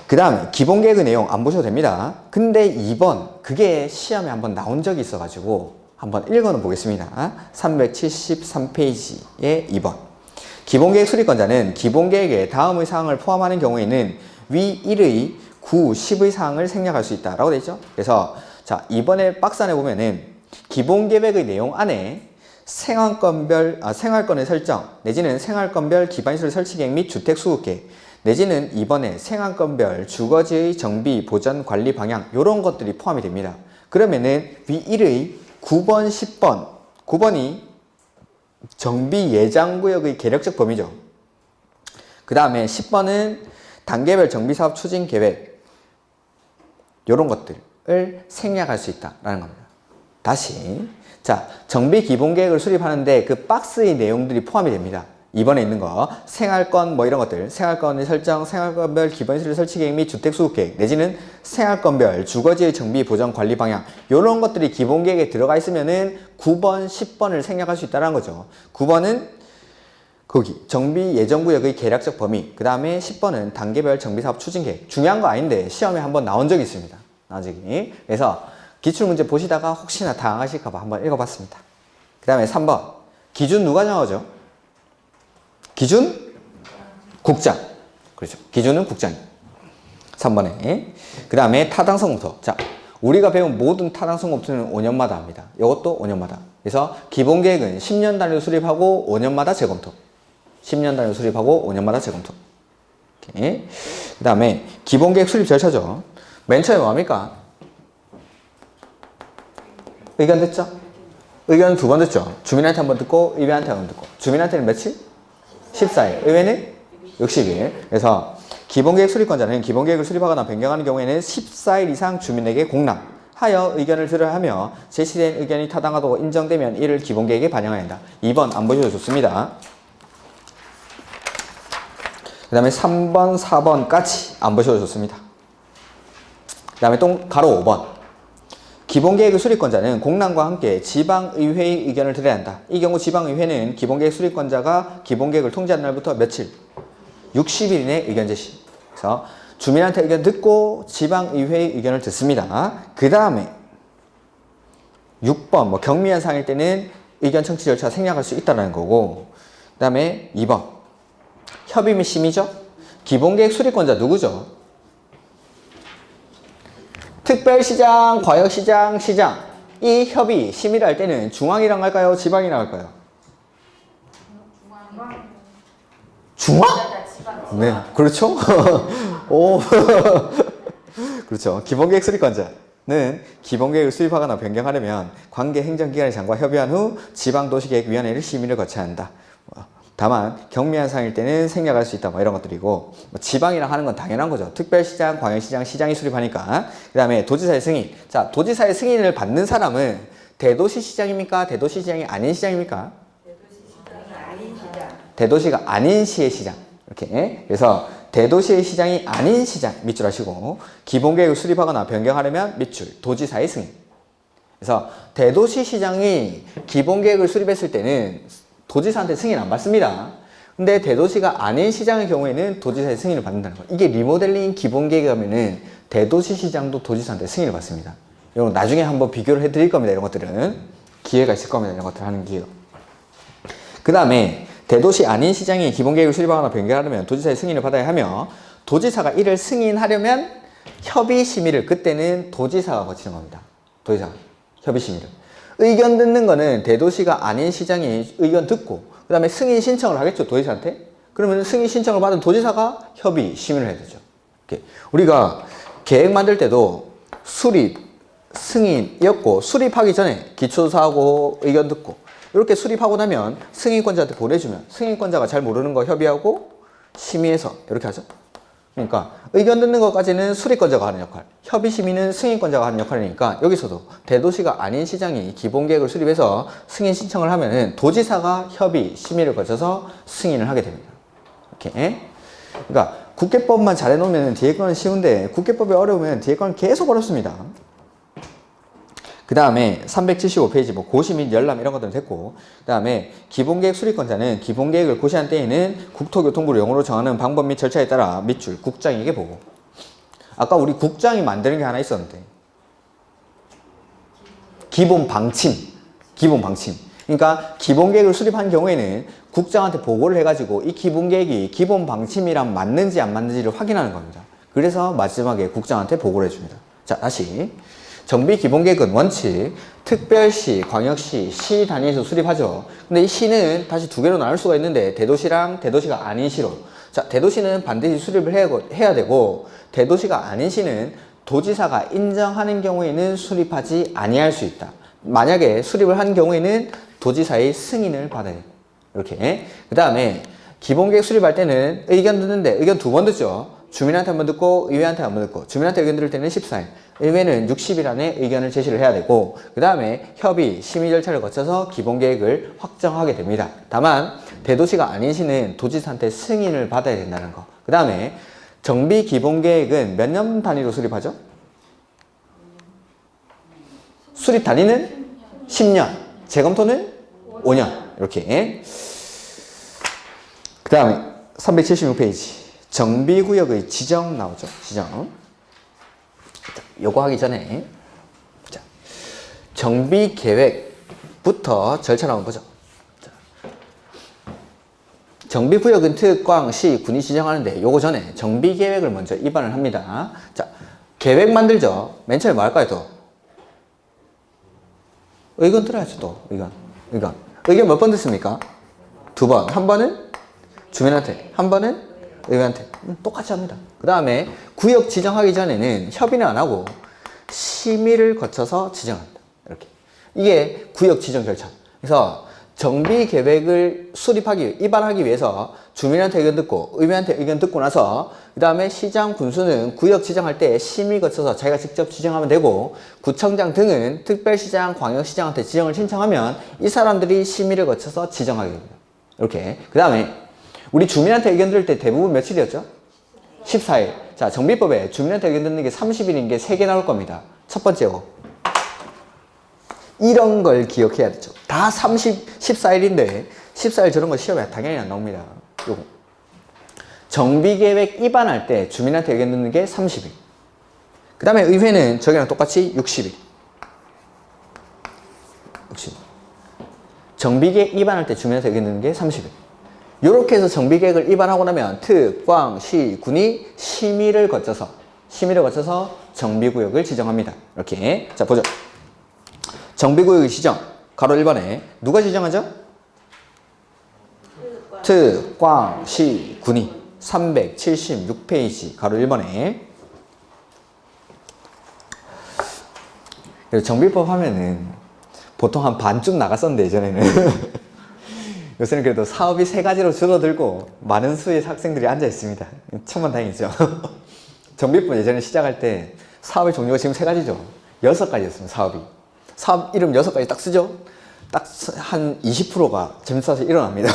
그 다음에 기본계획의 내용 안 보셔도 됩니다. 근데 2번 그게 시험에 한번 나온 적이 있어가지고 한번 읽어는 보겠습니다. 373페이지의 2번. 기본계획 수립권자는 기본계획에 다음의 사항을 포함하는 경우에는 위 1의 9, 10의 사항을 생략할 수 있다라고 되어 있죠. 그래서 자, 이번에 박스 안에 보면은 기본계획의 내용 안에 생활권의 설정 내지는 생활권별 기반시설 설치계획 및 주택수급계획 내지는 이번에 생활권별 주거지의 정비, 보전, 관리 방향 이런 것들이 포함이 됩니다. 그러면은 위 1의 9번, 10번 9번이 정비 예장구역의 계력적 범위죠. 그 다음에 10번은 단계별 정비사업 추진 계획 이런 것들을 생략할 수 있다라는 겁니다. 다시 자, 정비 기본 계획을 수립하는데 그 박스의 내용들이 포함이 됩니다. 2번에 있는 거 생활권 뭐 이런 것들 생활권의 설정, 생활권별 기본시설 설치 계획 및 주택 수급 계획 내지는 생활권별 주거지의 정비 보전 관리 방향 이런 것들이 기본 계획에 들어가 있으면은 9번, 10번을 생략할 수 있다는 거죠. 9번은 거기 정비 예정 구역의 계략적 범위 그 다음에 10번은 단계별 정비사업 추진 계획 중요한 거 아닌데 시험에 한번 나온 적이 있습니다. 나중에 그래서 기출문제 보시다가 혹시나 당하실까봐 한번 읽어봤습니다. 그 다음에 3번 기준 누가 정하죠? 기준? 국장. 그렇죠. 기준은 국장이. 3번에. 그 다음에 타당성 검토. 자, 우리가 배운 모든 타당성 검토는 5년마다 합니다. 이것도 5년마다. 그래서 기본 계획은 10년 단위로 수립하고 5년마다 재검토. 10년 단위로 수립하고 5년마다 재검토. 그 다음에 기본 계획 수립 절차죠. 맨 처음에 뭐합니까? 의견 듣죠? 의견은 2번 듣죠. 주민한테 한번 듣고 의회한테 한번 듣고. 주민한테는 며칠? 14일. 의회는 60일. 그래서 기본계획 수립권자는 기본계획을 수립하거나 변경하는 경우에는 14일 이상 주민에게 공람하여 의견을 들어야 하며 제시된 의견이 타당하다고 인정되면 이를 기본계획에 반영해야 한다. 2번 안 보셔도 좋습니다. 그 다음에 3번, 4번까지 안 보셔도 좋습니다. 그 다음에 또 가로 5번. 기본계획의 수립권자는 공람과 함께 지방의회의 의견을 들어야 한다. 이 경우 지방의회는 기본계획 수립권자가 기본계획을 통지한 날부터 며칠? 60일 이내 의견 제시. 그래서 주민한테 의견 듣고 지방의회의 의견을 듣습니다. 그 다음에 6번 뭐 경미한 사항일 때는 의견 청취 절차 생략할 수 있다는 거고 그 다음에 2번 협의 및 심의죠. 기본계획 수립권자 누구죠? 특별시장, 광역시장, 시장 이 협의, 심의를 할 때는 중앙이랑 할까요? 지방이랑 할까요? 중앙? 네, 그렇죠? 오, 그렇죠. 기본계획 수립권자는 기본계획을 수립하거나 변경하려면 관계 행정기관의 장과 협의한 후 지방도시계획위원회를 심의를 거쳐야 한다. 다만 경미한 사항일 때는 생략할 수 있다 뭐 이런 것들이고 지방이랑 하는 건 당연한 거죠. 특별시장, 광역시장, 시장이 수립하니까. 그 다음에 도지사의 승인. 자, 도지사의 승인을 받는 사람은 대도시시장입니까? 대도시시장이 아닌 시장입니까? 대도시가 아닌 시의 시장. 이렇게. 그래서 대도시의 시장이 아닌 시장 밑줄 하시고 기본계획을 수립하거나 변경하려면 밑줄 도지사의 승인. 그래서 대도시시장이 기본계획을 수립했을 때는 도지사한테 승인 안 받습니다. 근데 대도시가 아닌 시장의 경우에는 도지사의 승인을 받는다는 거예요. 이게 리모델링 기본계획에 가면은 대도시시장도 도지사한테 승인을 받습니다. 이런 나중에 한번 비교를 해드릴 겁니다. 이런 것들은 기회가 있을 겁니다. 이런 것들 하는 기회가. 그 다음에 대도시 아닌 시장이 기본계획을 수립하거나 변경하려면 도지사의 승인을 받아야 하며 도지사가 이를 승인하려면 협의 심의를 그때는 도지사가 거치는 겁니다. 도지사 협의 심의를. 의견 듣는 거는 대도시가 아닌 시장이 의견 듣고 그 다음에 승인 신청을 하겠죠. 도지사한테. 그러면 승인 신청을 받은 도지사가 협의 심의를 해야 되죠. 이렇게. 우리가 계획 만들 때도 수립, 승인이었고 수립하기 전에 기초조사하고 의견 듣고 이렇게 수립하고 나면 승인권자한테 보내주면 승인권자가 잘 모르는 거 협의하고 심의해서 이렇게 하죠. 그러니까 의견 듣는 것까지는 수립권자가 하는 역할, 협의 심의는 승인권자가 하는 역할이니까 여기서도 대도시가 아닌 시장이 기본계획을 수립해서 승인 신청을 하면은 도지사가 협의 심의를 거쳐서 승인을 하게 됩니다. 이렇게. 그러니까 국회법만 잘 해놓으면 뒤에 거는 쉬운데 국회법이 어려우면 뒤에 거는 계속 어렵습니다. 그 다음에 375페이지 뭐 고시 및 열람 이런 것들은 됐고 그 다음에 기본계획 수립권자는 기본계획을 고시한 때에는 국토교통부를 영어로 정하는 방법 및 절차에 따라 밑줄 국장에게 보고. 아까 우리 국장이 만드는 게 하나 있었는데 기본 방침. 그러니까 기본계획을 수립한 경우에는 국장한테 보고를 해가지고 이 기본계획이 기본 방침이랑 맞는지 안 맞는지를 확인하는 겁니다. 그래서 마지막에 국장한테 보고를 해줍니다. 자, 다시 정비 기본계획은 원칙, 특별시, 광역시, 시 단위에서 수립하죠. 근데 이 시는 다시 두 개로 나눌 수가 있는데 대도시랑 대도시가 아닌 시로. 자, 대도시는 반드시 수립을 해야 되고 대도시가 아닌 시는 도지사가 인정하는 경우에는 수립하지 아니할 수 있다. 만약에 수립을 한 경우에는 도지사의 승인을 받아야 돼요. 이렇게. 그 다음에 기본계획 수립할 때는 의견 듣는데 의견 2번 듣죠. 주민한테 한 번 듣고 의회한테 한 번 듣고 주민한테 의견 들을 때는 14일, 의회는 60일 안에 의견을 제시를 해야 되고 그 다음에 협의, 심의 절차를 거쳐서 기본계획을 확정하게 됩니다. 다만 대도시가 아닌 시는 도지사한테 승인을 받아야 된다는 거. 그 다음에 정비 기본계획은 몇 년 단위로 수립하죠? 수립 단위는 10년, 재검토는 5년. 이렇게. 그 다음에 376페이지. 정비구역의 지정 나오죠. 지정. 자, 요거 하기 전에 자, 정비계획부터 절차 나온 거죠. 자, 정비구역은 특, 광, 시, 군이 지정하는데 요거 전에 정비계획을 먼저 입안을 합니다. 자, 계획 만들죠. 맨 처음에 뭐 할까요 또? 의견 들어야죠 또. 의견 몇 번 듣습니까? 2번. 한 번은 주민한테, 한 번은 의회한테. 똑같이 합니다. 그 다음에 구역 지정하기 전에는 협의는 안 하고 심의를 거쳐서 지정합니다. 이렇게. 이게 구역 지정 절차. 그래서 정비 계획을 수립하기, 입안하기 위해서 주민한테 의견 듣고 의회한테 의견 듣고 나서 그 다음에 시장 군수는 구역 지정할 때 심의 거쳐서 자기가 직접 지정하면 되고 구청장 등은 특별시장, 광역시장한테 지정을 신청하면 이 사람들이 심의를 거쳐서 지정하게 됩니다. 이렇게. 그 다음에 우리 주민한테 의견 들을 때 대부분 며칠이었죠? 14일. 자, 정비법에 주민한테 의견 듣는 게 30일인 게 3개 나올 겁니다. 첫 번째고. 이런 걸 기억해야 되죠. 다 14일인데 14일 저런 거 시험에 당연히 안 나옵니다. 요거. 정비계획 입안할 때 주민한테 의견 듣는 게 30일. 그 다음에 의회는 저기랑 똑같이 60일. 정비계획 입안할 때 주민한테 의견 듣는 게 30일. 요렇게 해서 정비계획을 입안하고 나면 특, 광, 시, 군이 심의를 거쳐서 정비구역을 지정합니다. 이렇게. 자, 보죠. 정비구역의 지정. 가로 1번에 누가 지정하죠? 특, 광, 시, 군이. 376페이지 가로 1번에. 정비법 하면은 보통 한 반쯤 나갔었는데 예전에는 요새는 그래도 사업이 3가지로 줄어들고 많은 수의 학생들이 앉아 있습니다. 천만다행이죠. 정비법 예전에 시작할 때 사업의 종류가 지금 3가지죠. 6가지였습니다. 사업이. 사업 이름 6가지 딱 쓰죠. 딱 한 20%가 재밌어서 일어납니다.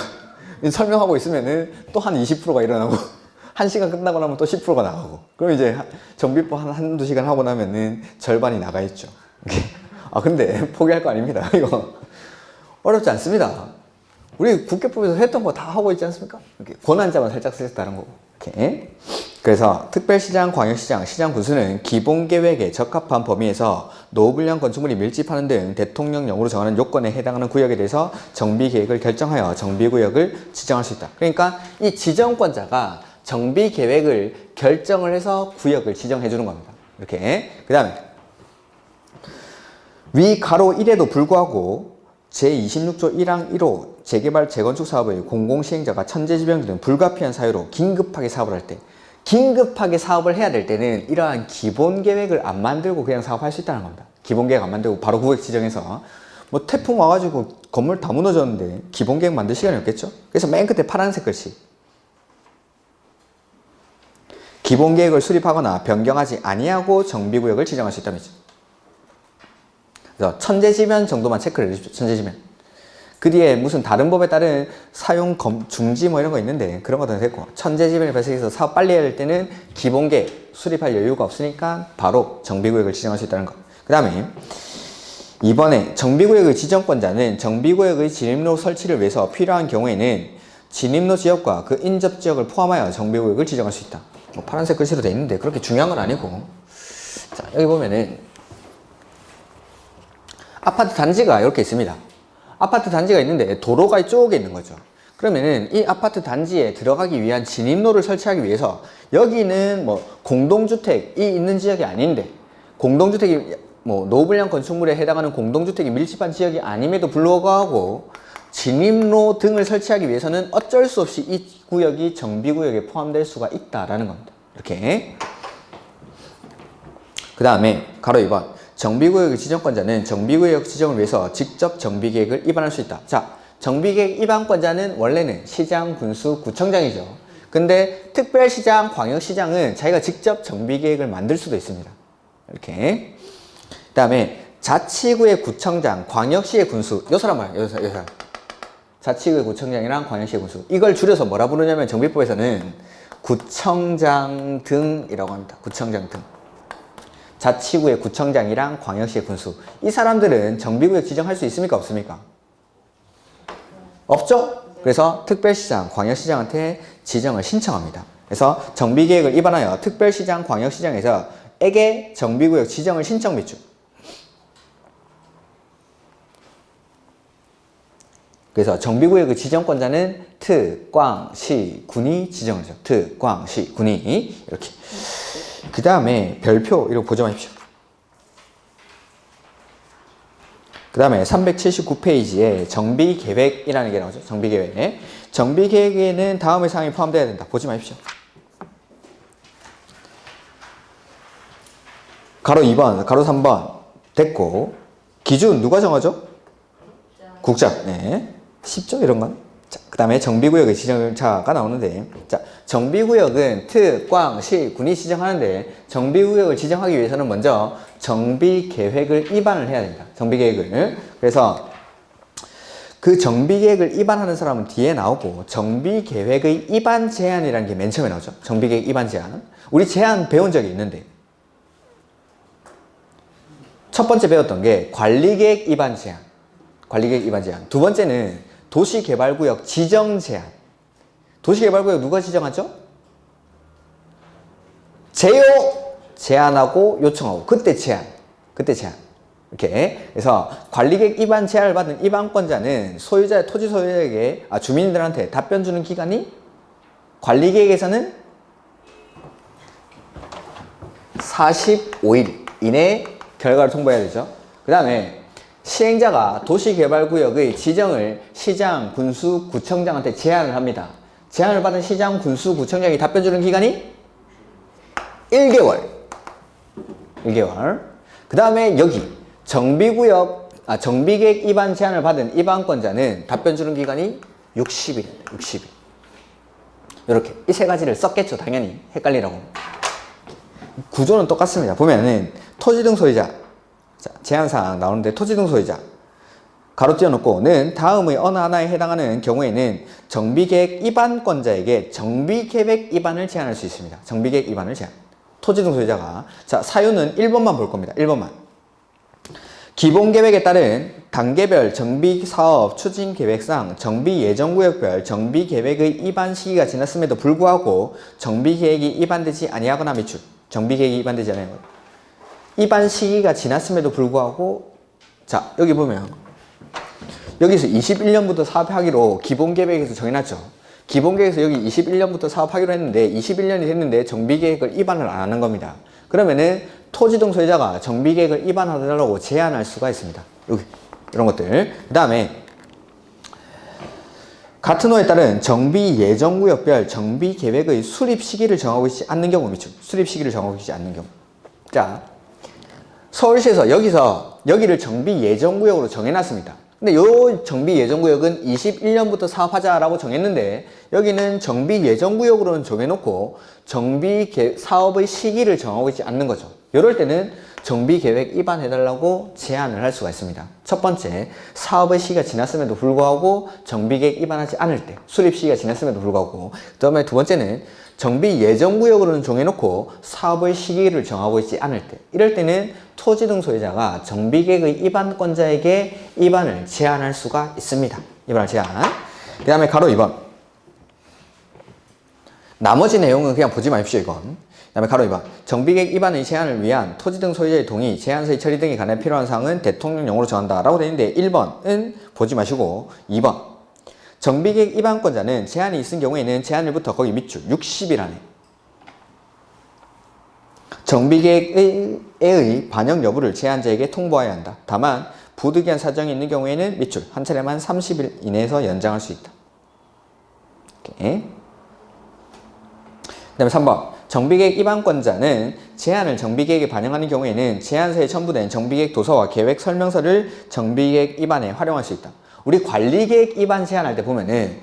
설명하고 있으면은 또 한 20%가 일어나고 1시간 끝나고 나면 또 10%가 나가고 그럼 이제 정비법 한두 시간 하고 나면은 절반이 나가 있죠. 아 근데 포기할 거 아닙니다. 이거 어렵지 않습니다. 우리 국회법에서 했던 거 다 하고 있지 않습니까? 이렇게 권한자만 살짝 쓰셨다는 거고. 이렇게. 그래서 특별시장, 광역시장, 시장 군수는 기본계획에 적합한 범위에서 노후불량 건축물이 밀집하는 등 대통령령으로 정하는 요건에 해당하는 구역에 대해서 정비계획을 결정하여 정비구역을 지정할 수 있다. 그러니까 이 지정권자가 정비계획을 결정을 해서 구역을 지정해 주는 겁니다. 이렇게. 그 다음에 위 가로 1에도 불구하고 제26조 1항 1호 재개발 재건축 사업의 공공시행자가 천재지변 등 불가피한 사유로 긴급하게 사업을 할 때 긴급하게 사업을 해야 될 때는 이러한 기본계획을 안 만들고 그냥 사업할 수 있다는 겁니다. 기본계획 안 만들고 바로 구역 지정해서 뭐 태풍 와가지고 건물 다 무너졌는데 기본계획 만들 시간이 없겠죠? 그래서 맨 끝에 파란색 글씨 기본계획을 수립하거나 변경하지 아니하고 정비구역을 지정할 수 있다는 거죠. 그래서 천재지변 정도만 체크를 해주십시오. 천재지변. 그 뒤에 무슨 다른 법에 따른 사용 중지 뭐 이런 거 있는데 그런 것도 됐고 천재지변이 발생해서 사업 빨리 해야 될 때는 기본계획 수립할 여유가 없으니까 바로 정비구역을 지정할 수 있다는 거. 그 다음에 이번에 정비구역의 지정권자는 정비구역의 진입로 설치를 위해서 필요한 경우에는 진입로 지역과 그 인접지역을 포함하여 정비구역을 지정할 수 있다. 뭐 파란색 글씨로 돼 있는데 그렇게 중요한 건 아니고 자 여기 보면은 아파트 단지가 이렇게 있습니다. 아파트 단지가 있는데 도로가 이쪽에 있는 거죠. 그러면은 이 아파트 단지에 들어가기 위한 진입로를 설치하기 위해서 여기는 뭐 공동주택이 있는 지역이 아닌데 공동주택이 뭐 노후불량 건축물에 해당하는 공동주택이 밀집한 지역이 아님에도 불구하고 진입로 등을 설치하기 위해서는 어쩔 수 없이 이 구역이 정비구역에 포함될 수가 있다라는 겁니다. 이렇게. 그 다음에 가로 2번 정비구역의 지정권자는 정비구역 지정을 위해서 직접 정비계획을 입안할 수 있다. 자, 정비계획 입안권자는 원래는 시장, 군수, 구청장이죠. 근데 특별시장, 광역시장은 자기가 직접 정비계획을 만들 수도 있습니다. 이렇게. 그 다음에 자치구의 구청장, 광역시의 군수. 요 사람 봐요. 요 사람. 자치구의 구청장이랑 광역시의 군수. 이걸 줄여서 뭐라 부르냐면 정비법에서는 구청장 등이라고 합니다. 구청장 등. 자치구의 구청장이랑 광역시의 군수. 이 사람들은 정비구역 지정할 수 있습니까? 없습니까? 없죠? 그래서 특별시장, 광역시장한테 지정을 신청합니다. 그래서 정비계획을 입안하여 특별시장, 광역시장에서 에게 정비구역 지정을 신청 및 주. 그래서 정비구역의 지정권자는 특, 광, 시, 군이 지정을 하죠. 특, 광, 시, 군이 이렇게. 그 다음에 별표 이렇게 보지 마십시오. 그 다음에 379페이지에 정비계획이라는 게 나오죠. 정비계획. 정비계획에는 다음의 사항이 포함되어야 된다. 보지 마십시오. 가로 2번, 가로 3번 됐고, 기준 누가 정하죠? 국장. 네. 쉽죠? 이런 건. 자, 그 다음에 정비구역의 지정자가 나오는데, 자, 정비구역은 특, 광, 시, 군이 지정하는데, 정비구역을 지정하기 위해서는 먼저 정비계획을 입안을 해야 됩니다. 정비계획을. 그래서 그 정비계획을 입안하는 사람은 뒤에 나오고, 정비계획의 입안 제한이라는 게 맨 처음에 나오죠. 정비계획 입안 제한. 우리 제한 배운 적이 있는데, 첫 번째 배웠던 게 관리계획 입안 제한. 관리계획 입안 제한. 두 번째는 도시개발구역 지정 제한. 도시개발구역 누가 지정하죠? 제안하고 요청하고. 그때 제한. 이렇게. 그래서 관리계획 입안 제한을 받은 입안권자는 소유자, 토지 소유자에게, 주민들한테 답변 주는 기간이 관리계획에서는 45일 이내에 결과를 통보해야 되죠. 그 다음에 시행자가 도시개발구역의 지정을 시장, 군수, 구청장한테 제안을 합니다. 제안을 받은 시장, 군수, 구청장이 답변 주는 기간이 1개월. 그 다음에 여기 정비계획 입안 제안을 받은 입안권자는 답변 주는 기간이 60일입니다. 60일. 이렇게 이 세 가지를 썼겠죠. 당연히 헷갈리라고. 구조는 똑같습니다. 보면은 토지 등 소유자. 자, 제한사항 나오는데 토지 등 소유자 가로 띄워놓고는 다음의 어느 하나에 해당하는 경우에는 정비계획 입안권자에게 정비계획 입안을 제한할 수 있습니다. 정비계획 입안을 제한. 토지 등 소유자가. 자, 사유는 1번만 볼 겁니다. 1번만. 기본계획에 따른 단계별 정비사업 추진계획상 정비예정구역별 정비계획의 입안 시기가 지났음에도 불구하고 정비계획이 입안되지 아니하거나 및 정비계획이 입안되지 아니하거나 입안 시기가 지났음에도 불구하고, 자, 여기 보면 여기서 21년부터 사업하기로 기본계획에서 정해놨죠. 기본계획에서 여기 21년부터 사업하기로 했는데 21년이 됐는데 정비계획을 입안을 안 하는 겁니다. 그러면은 토지 등 소유자가 정비계획을 입안하달라고 제안할 수가 있습니다. 여기 이런 것들. 그 다음에 같은 호에 따른 정비예정구역별 정비계획의 수립 시기를 정하고 있지 않는 경우 및 수립 시기를 정하고 있지 않는 경우. 자, 서울시에서 여기를 정비예정구역으로 정해놨습니다. 근데 요 정비예정구역은 21년부터 사업하자라고 정했는데 여기는 정비예정구역으로는 정해놓고 사업의 시기를 정하고 있지 않는 거죠. 이럴 때는 정비계획 입안해달라고 제안을 할 수가 있습니다. 첫 번째, 사업의 시기가 지났음에도 불구하고 정비계획 입안하지 않을 때, 수립 시기가 지났음에도 불구하고. 그 다음에 두 번째는 정비예정구역으로는 정해놓고 사업의 시기를 정하고 있지 않을 때, 이럴 때는 토지 등 소유자가 정비계획의 입안권자에게 입안을 제한할 수가 있습니다. 입안을 제한. 그 다음에 가로 2번. 나머지 내용은 그냥 보지 마십시오, 이건. 그 다음에 가로 2번. 정비계획 입안의 제한을 위한 토지 등 소유자의 동의, 제한서의 처리 등에 관해 필요한 사항은 대통령령으로 정한다 라고 되어 있는데 1번은 보지 마시고 2번. 정비계획 입안권자는 제한이 있은 경우에는 제한일부터 거기 밑줄 60일 안에 정비계획의 반영 여부를 제한자에게 통보해야 한다. 다만 부득이한 사정이 있는 경우에는 밑줄 한 차례만 30일 이내에서 연장할 수 있다. 오케이. 그 다음에 3번. 정비계획 입안권자는 제안을 정비계획에 반영하는 경우에는 제안서에 첨부된 정비계획 도서와 계획 설명서를 정비계획 입안에 활용할 수 있다. 우리 관리계획 입안 제안할 때 보면은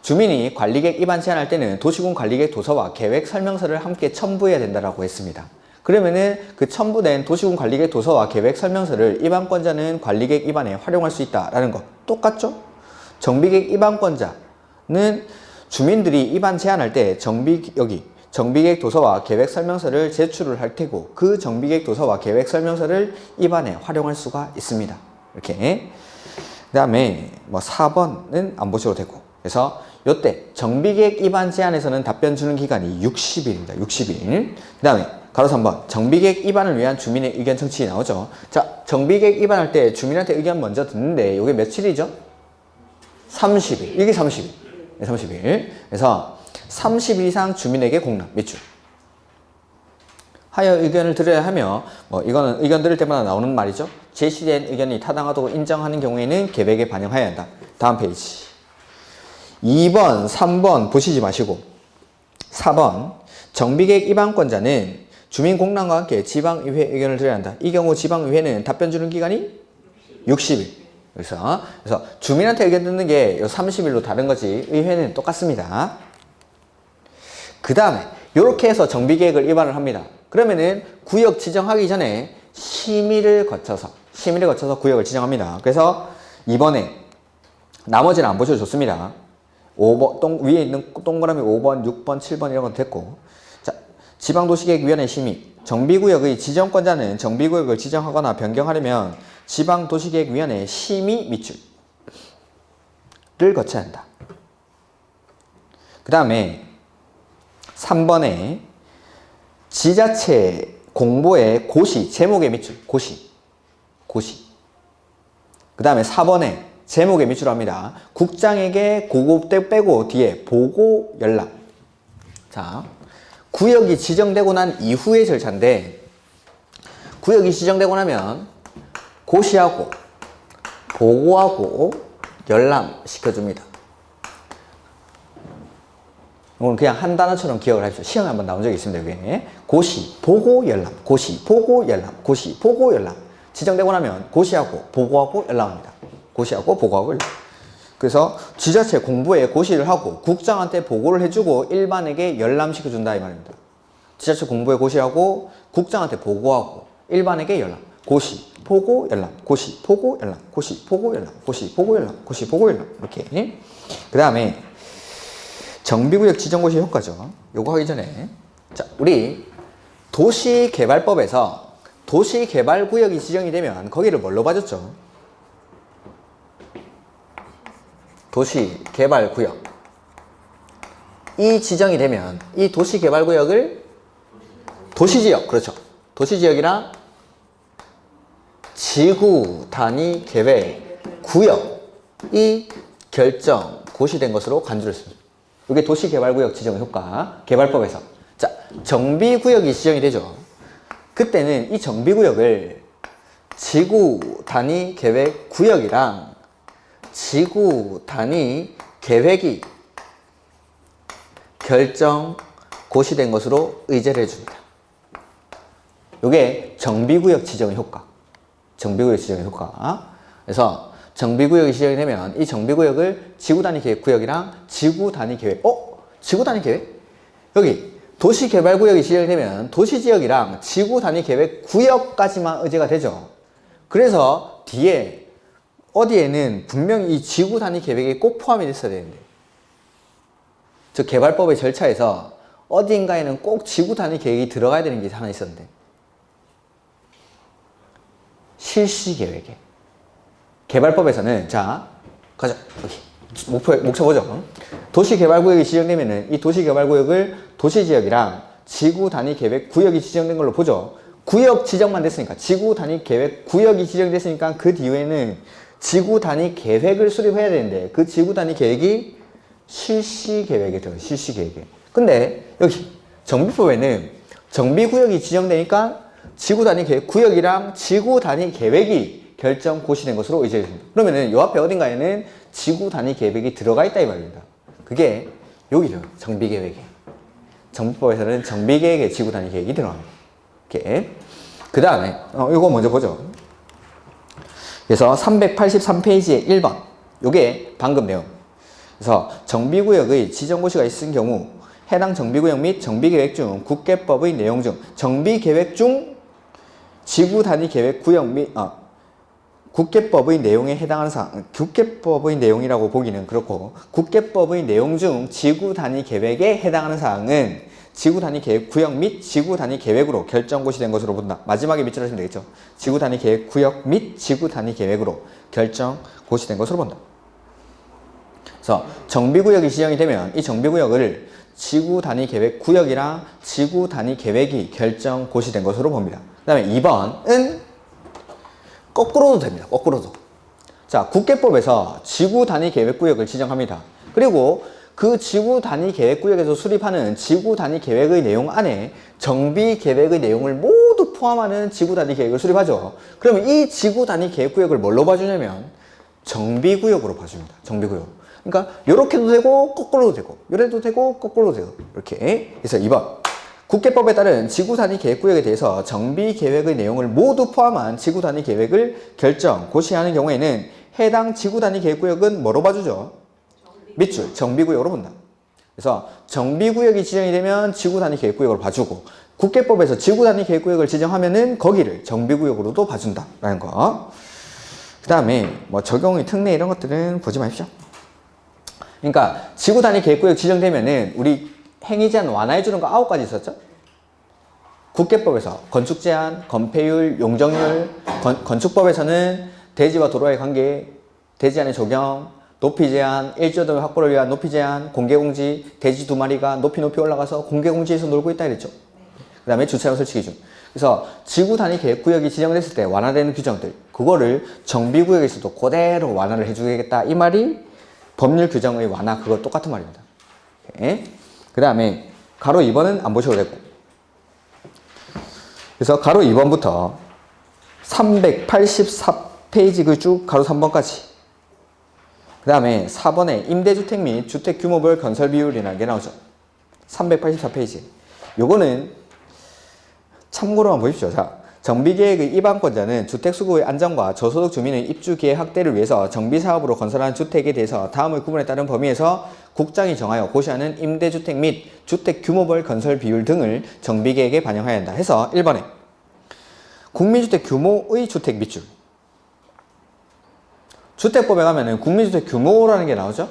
주민이 관리계획 입안 제안할 때는 도시군 관리계획 도서와 계획 설명서를 함께 첨부해야 된다라고 했습니다. 그러면은 그 첨부된 도시군 관리계획 도서와 계획 설명서를 입안권자는 관리계획 입안에 활용할 수 있다라는 거 똑같죠? 정비계획 입안권자는 주민들이 입안 제안할 때 정비계획 도서와 계획 설명서를 제출을 할 테고 그 정비계획 도서와 계획 설명서를 입안에 활용할 수가 있습니다. 이렇게. 그 다음에 뭐 4번은 안 보셔도 되고. 그래서 요때 정비계획 입안 제안에서는 답변 주는 기간이 60일입니다. 60일. 그 다음에 가로 3번 정비계획 입안을 위한 주민의 의견 청취 나오죠. 자, 정비계획 입안할 때 주민한테 의견 먼저 듣는데 이게 며칠이죠? 30일. 이게 30일. 30일. 그래서 30일 이상 주민에게 공람 몇 주. 하여 의견을 들어야 하며 뭐 이거는 의견 들을 때마다 나오는 말이죠. 제시된 의견이 타당하다고 인정하는 경우에는 계획에 반영해야 한다. 다음 페이지. 2번, 3번 보시지 마시고 4번 정비계획 입안권자는 주민 공람과 함께 지방의회 의견을 들어야 한다. 이 경우 지방의회는 답변 주는 기간이 60일. 그래서 주민한테 의견 듣는 게 30일로 다른 거지 의회는 똑같습니다. 그 다음에 이렇게 해서 정비계획을 입안을 합니다. 그러면은 구역 지정하기 전에 심의를 거쳐서 구역을 지정합니다. 그래서 이번에 나머지는 안 보셔도 좋습니다. 5번 위에 있는 동그라미 5번, 6번, 7번 이런 건 됐고, 자, 지방도시계획위원회 심의. 정비구역의 지정권자는 정비구역을 지정하거나 변경하려면 지방도시계획위원회 심의 밑줄을 거쳐야 한다. 그 다음에 3번에 지자체 공보의 고시, 제목의 밑줄, 고시. 그 다음에 4번에 제목의 밑줄 합니다. 국장에게 그거 빼고 뒤에 보고 연락. 자, 구역이 지정되고 난 이후의 절차인데, 구역이 지정되고 나면 고시하고 보고하고 열람시켜줍니다. 이건 그냥 한 단어처럼 기억을 하십시오. 시험에 한번 나온 적이 있습니다. 여기 고시, 보고, 열람, 고시, 보고, 열람, 고시, 보고, 열람. 지정되고 나면 고시하고 보고하고 열람합니다. 고시하고 보고하고 열람. 그래서 지자체 공부에 고시를 하고 국장한테 보고를 해주고 일반에게 열람시켜준다 이 말입니다. 지자체 공부에 고시하고 국장한테 보고하고 일반에게 열람. 고시, 보고, 열람, 고시, 보고, 열람, 고시, 보고, 열람, 고시, 보고, 열람, 고시, 보고, 열람. 이렇게. 그 다음에 정비구역 지정고시 효과죠. 요거 하기 전에 자, 우리 도시개발법에서 도시개발구역이 지정이 되면 거기를 뭘로 봐줬죠? 도시개발구역. 이 지정이 되면 이 도시개발구역을 도시지역, 그렇죠. 도시지역이랑 지구단위계획구역이 결정, 고시된 것으로 간주를 했습니다. 이게 도시개발구역 지정 효과, 개발법에서. 자, 정비구역이 지정이 되죠. 그때는 이 정비구역을 지구단위계획구역이랑 지구단위계획이 결정, 고시된 것으로 의제를 해줍니다. 이게 정비구역 지정 효과. 정비구역 지정 효과. 그래서 정비구역이 지정이 되면 이 정비구역을 지구단위계획구역이랑 지구단위계획, 지구단위계획? 여기 도시개발구역이 지정이 되면 도시지역이랑 지구단위계획구역까지만 의제가 되죠. 그래서 뒤에 어디에는 분명히 이 지구단위계획이 꼭 포함이 됐어야 되는데, 저 개발법의 절차에서 어딘가에는 꼭 지구단위계획이 들어가야 되는 게 하나 있었는데, 실시계획에. 개발법에서는, 자, 가자. 여기. 목차 보죠. 도시개발구역이 지정되면은 이 도시개발구역을 도시지역이랑 지구단위계획구역이 지정된 걸로 보죠. 구역 지정만 됐으니까, 지구단위계획구역이 지정됐으니까 그 뒤에는 지구단위계획을 수립해야 되는데, 그 지구단위계획이 실시계획에 들어가요. 실시계획에. 근데 여기 정비법에는 정비구역이 지정되니까 지구단위계획구역이랑 지구단위계획이 결정 고시된 것으로 의제됩니다. 그러면은 요 앞에 어딘가에는 지구단위계획이 들어가 있다 이 말입니다. 그게 여기죠. 정비계획에. 정비법에서는 정비계획에 지구단위계획이 들어갑니다. 이렇게. 그 다음에 이거 먼저 보죠. 그래서 383페이지에 1번 요게 방금 내용. 그래서 정비구역의 지정고시가 있은 경우 해당 정비구역 및 정비계획 중 국계법의 내용 중 정비계획 중 지구단위계획 구역 및 국계법의 내용에 해당하는 사항, 국계법의 내용이라고 보기는 그렇고 국계법의 내용 중 지구단위계획에 해당하는 사항은 지구단위계획 구역 및 지구단위계획으로 결정고시된 것으로 본다. 마지막에 밑줄 하시면 되겠죠. 지구단위계획 구역 및 지구단위계획으로 결정고시된 것으로 본다. 그래서 정비구역이 지정이 되면 이 정비구역을 지구단위계획 구역이랑 지구단위계획이 결정고시된 것으로 봅니다. 그 다음에 2번은 거꾸로도 됩니다. 거꾸로도. 자, 국계법에서 지구단위계획구역을 지정합니다. 그리고 그 지구단위계획구역에서 수립하는 지구단위계획의 내용 안에 정비계획의 내용을 모두 포함하는 지구단위계획을 수립하죠. 그러면 이 지구단위계획구역을 뭘로 봐주냐면 정비구역으로 봐줍니다. 정비구역. 그러니까 요렇게도 되고 거꾸로도 되고 요래도 되고 거꾸로도 되고 이렇게. 그래서 2번 국계법에 따른 지구단위계획구역에 대해서 정비계획의 내용을 모두 포함한 지구단위계획을 결정, 고시하는 경우에는 해당 지구단위계획구역은 뭐로 봐주죠? 밑줄, 정비구역으로 본다. 그래서 정비구역이 지정이 되면 지구단위계획구역으로 봐주고 국계법에서 지구단위계획구역을 지정하면은 거기를 정비구역으로도 봐준다 라는 거. 그 다음에 뭐 적용의 특례 이런 것들은 보지 마십시오. 그러니까 지구단위계획구역 지정되면은 우리 행위제한 완화해주는 거 9가지 있었죠? 국계법에서 건축제한, 건폐율, 용적률, 건축법에서는 대지와 도로와의 관계, 대지안의 적용, 높이 제한, 일조도 확보를 위한 높이 제한, 공개공지, 돼지 2마리가 높이 올라가서 공개공지에서 놀고 있다 이랬죠. 그 다음에 주차장 설치 기준. 그래서 지구단위계획구역이 지정됐을 때 완화되는 규정들, 그거를 정비구역에서도 그대로 완화를 해주겠다 이 말이 법률 규정의 완화, 그거 똑같은 말입니다. 그 다음에 가로 2번은 안 보셔도 되고, 그래서 가로 2번부터 384페이지 쭉 가로 3번까지. 그 다음에 4번에 임대주택 및 주택규모별 건설 비율이라는 게 나오죠. 384페이지. 요거는 참고로만 보십시오. 자, 정비계획의 입안권자는 주택수급의 안정과 저소득 주민의 입주기회 확대를 위해서 정비사업으로 건설한 주택에 대해서 다음의 구분에 따른 범위에서 국장이 정하여 고시하는 임대주택 및 주택규모별 건설 비율 등을 정비계획에 반영해야 한다. 해서 1번에 국민주택 규모의 주택 밑줄. 주택법에 가면은 국민주택 규모라는 게 나오죠.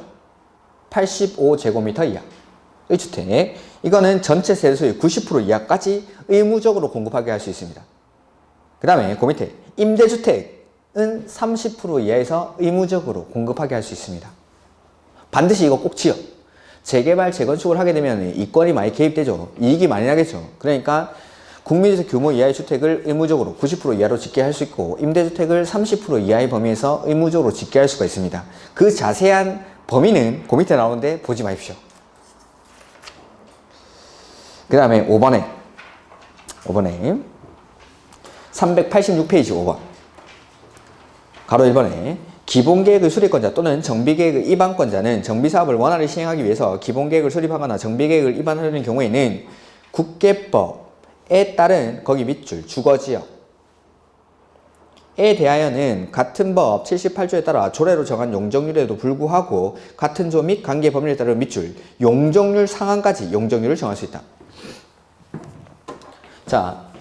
85제곱미터 이하의 주택. 이거는 전체 세대수의 90% 이하까지 의무적으로 공급하게 할 수 있습니다. 그 다음에 그 밑에 임대주택은 30% 이하에서 의무적으로 공급하게 할 수 있습니다. 반드시 이거 꼭 지어. 재개발, 재건축을 하게 되면 이권이 많이 개입되죠. 이익이 많이 나겠죠. 그러니까 국민주택 규모 이하의 주택을 의무적으로 90% 이하로 짓게 할 수 있고 임대주택을 30% 이하의 범위에서 의무적으로 짓게 할 수가 있습니다. 그 자세한 범위는 그 밑에 나오는데 보지 마십시오. 그 다음에 5번에 386페이지 5번 가로 1번에 기본계획의 수립권자 또는 정비계획의 입안권자는 정비사업을 원활히 시행하기 위해서 기본계획을 수립하거나 정비계획을 입안하려는 경우에는 국계법에 따른 거기 밑줄 주거지역에 대하여는 같은 법 78조에 따라 조례로 정한 용적률에도 불구하고 같은 조 및 관계 법률에 따른 밑줄 용적률 상한까지 용적률을 정할 수 있다. 자,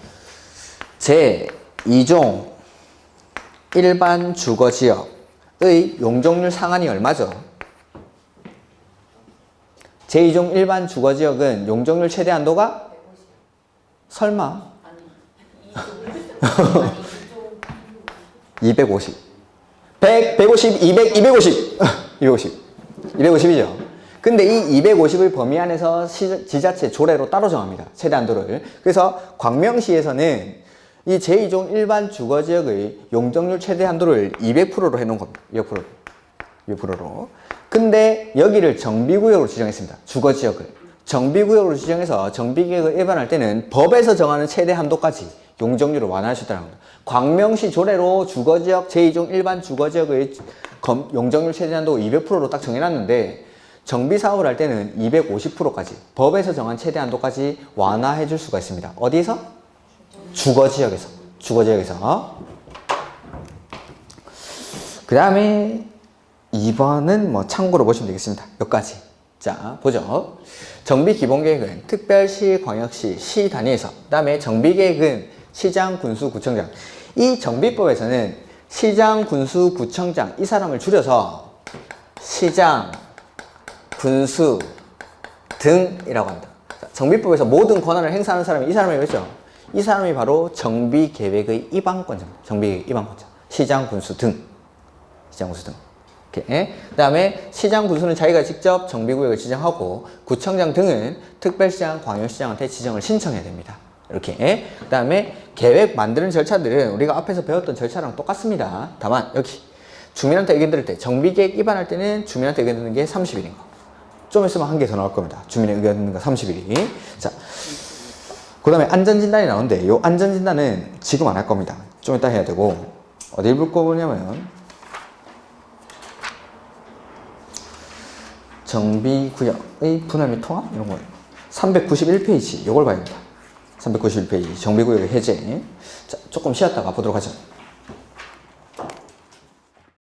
제2종 일반 주거지역의 용적률 상한이 얼마죠? 제2종 일반 주거지역은 용적률 최대 한도가? 설마? 250. 100, 150, 200, 250. 250이죠. 근데 이 250의 범위 안에서 지자체 조례로 따로 정합니다. 최대 한도를. 그래서 광명시에서는 이 제2종 일반 주거지역의 용적률 최대 한도를 200%로 해놓은 겁니다. 200%로. 근데 여기를 정비구역으로 지정했습니다. 주거지역을. 정비구역으로 지정해서 정비계획을 위반할 때는 법에서 정하는 최대 한도까지 용적률을 완화할 수 있다는 겁니다. 광명시 조례로 주거지역, 제2종 일반 주거지역의 용적률 최대 한도 200%로 딱 정해놨는데 정비사업을 할 때는 250%까지 법에서 정한 최대 한도까지 완화해 줄 수가 있습니다. 어디에서? 주거지역에서. 그 다음에 2번은 뭐 참고로 보시면 되겠습니다. 여기까지. 자, 보죠. 정비기본계획은 특별시, 광역시, 시 단위에서, 그 다음에 정비계획은 시장, 군수, 구청장. 이 정비법에서는 시장, 군수, 구청장 이 사람을 줄여서 시장, 군수 등이라고 합니다. 정비법에서 모든 권한을 행사하는 사람이 이 사람이 뭐죠? 이 사람이 바로 정비계획의 입안권자입니다. 정비계획 입안권자. 시장, 군수 등. 시장, 군수 등. 이렇게. 그 다음에 시장, 군수는 자기가 직접 정비구역을 지정하고 구청장 등은 특별시장, 광역시장한테 지정을 신청해야 됩니다. 이렇게. 그 다음에 계획 만드는 절차들은 우리가 앞에서 배웠던 절차랑 똑같습니다. 다만 여기 주민한테 의견 들을 때 정비계획 입안할 때는 주민한테 의견 듣는 게 30일인 거. 좀 있으면 한 개 더 나올 겁니다. 주민의 의견 듣는 거 30일이. 자, 그 다음에 안전진단이 나오는데 이 안전진단은 지금 안 할 겁니다. 좀 이따 해야 되고 어딜 볼 거냐면 정비구역의 분할 및 통합 이런 거예요. 391페이지 이걸 봐야 됩니다. 391페이지 정비구역의 해제. 자, 조금 쉬었다가 보도록 하죠.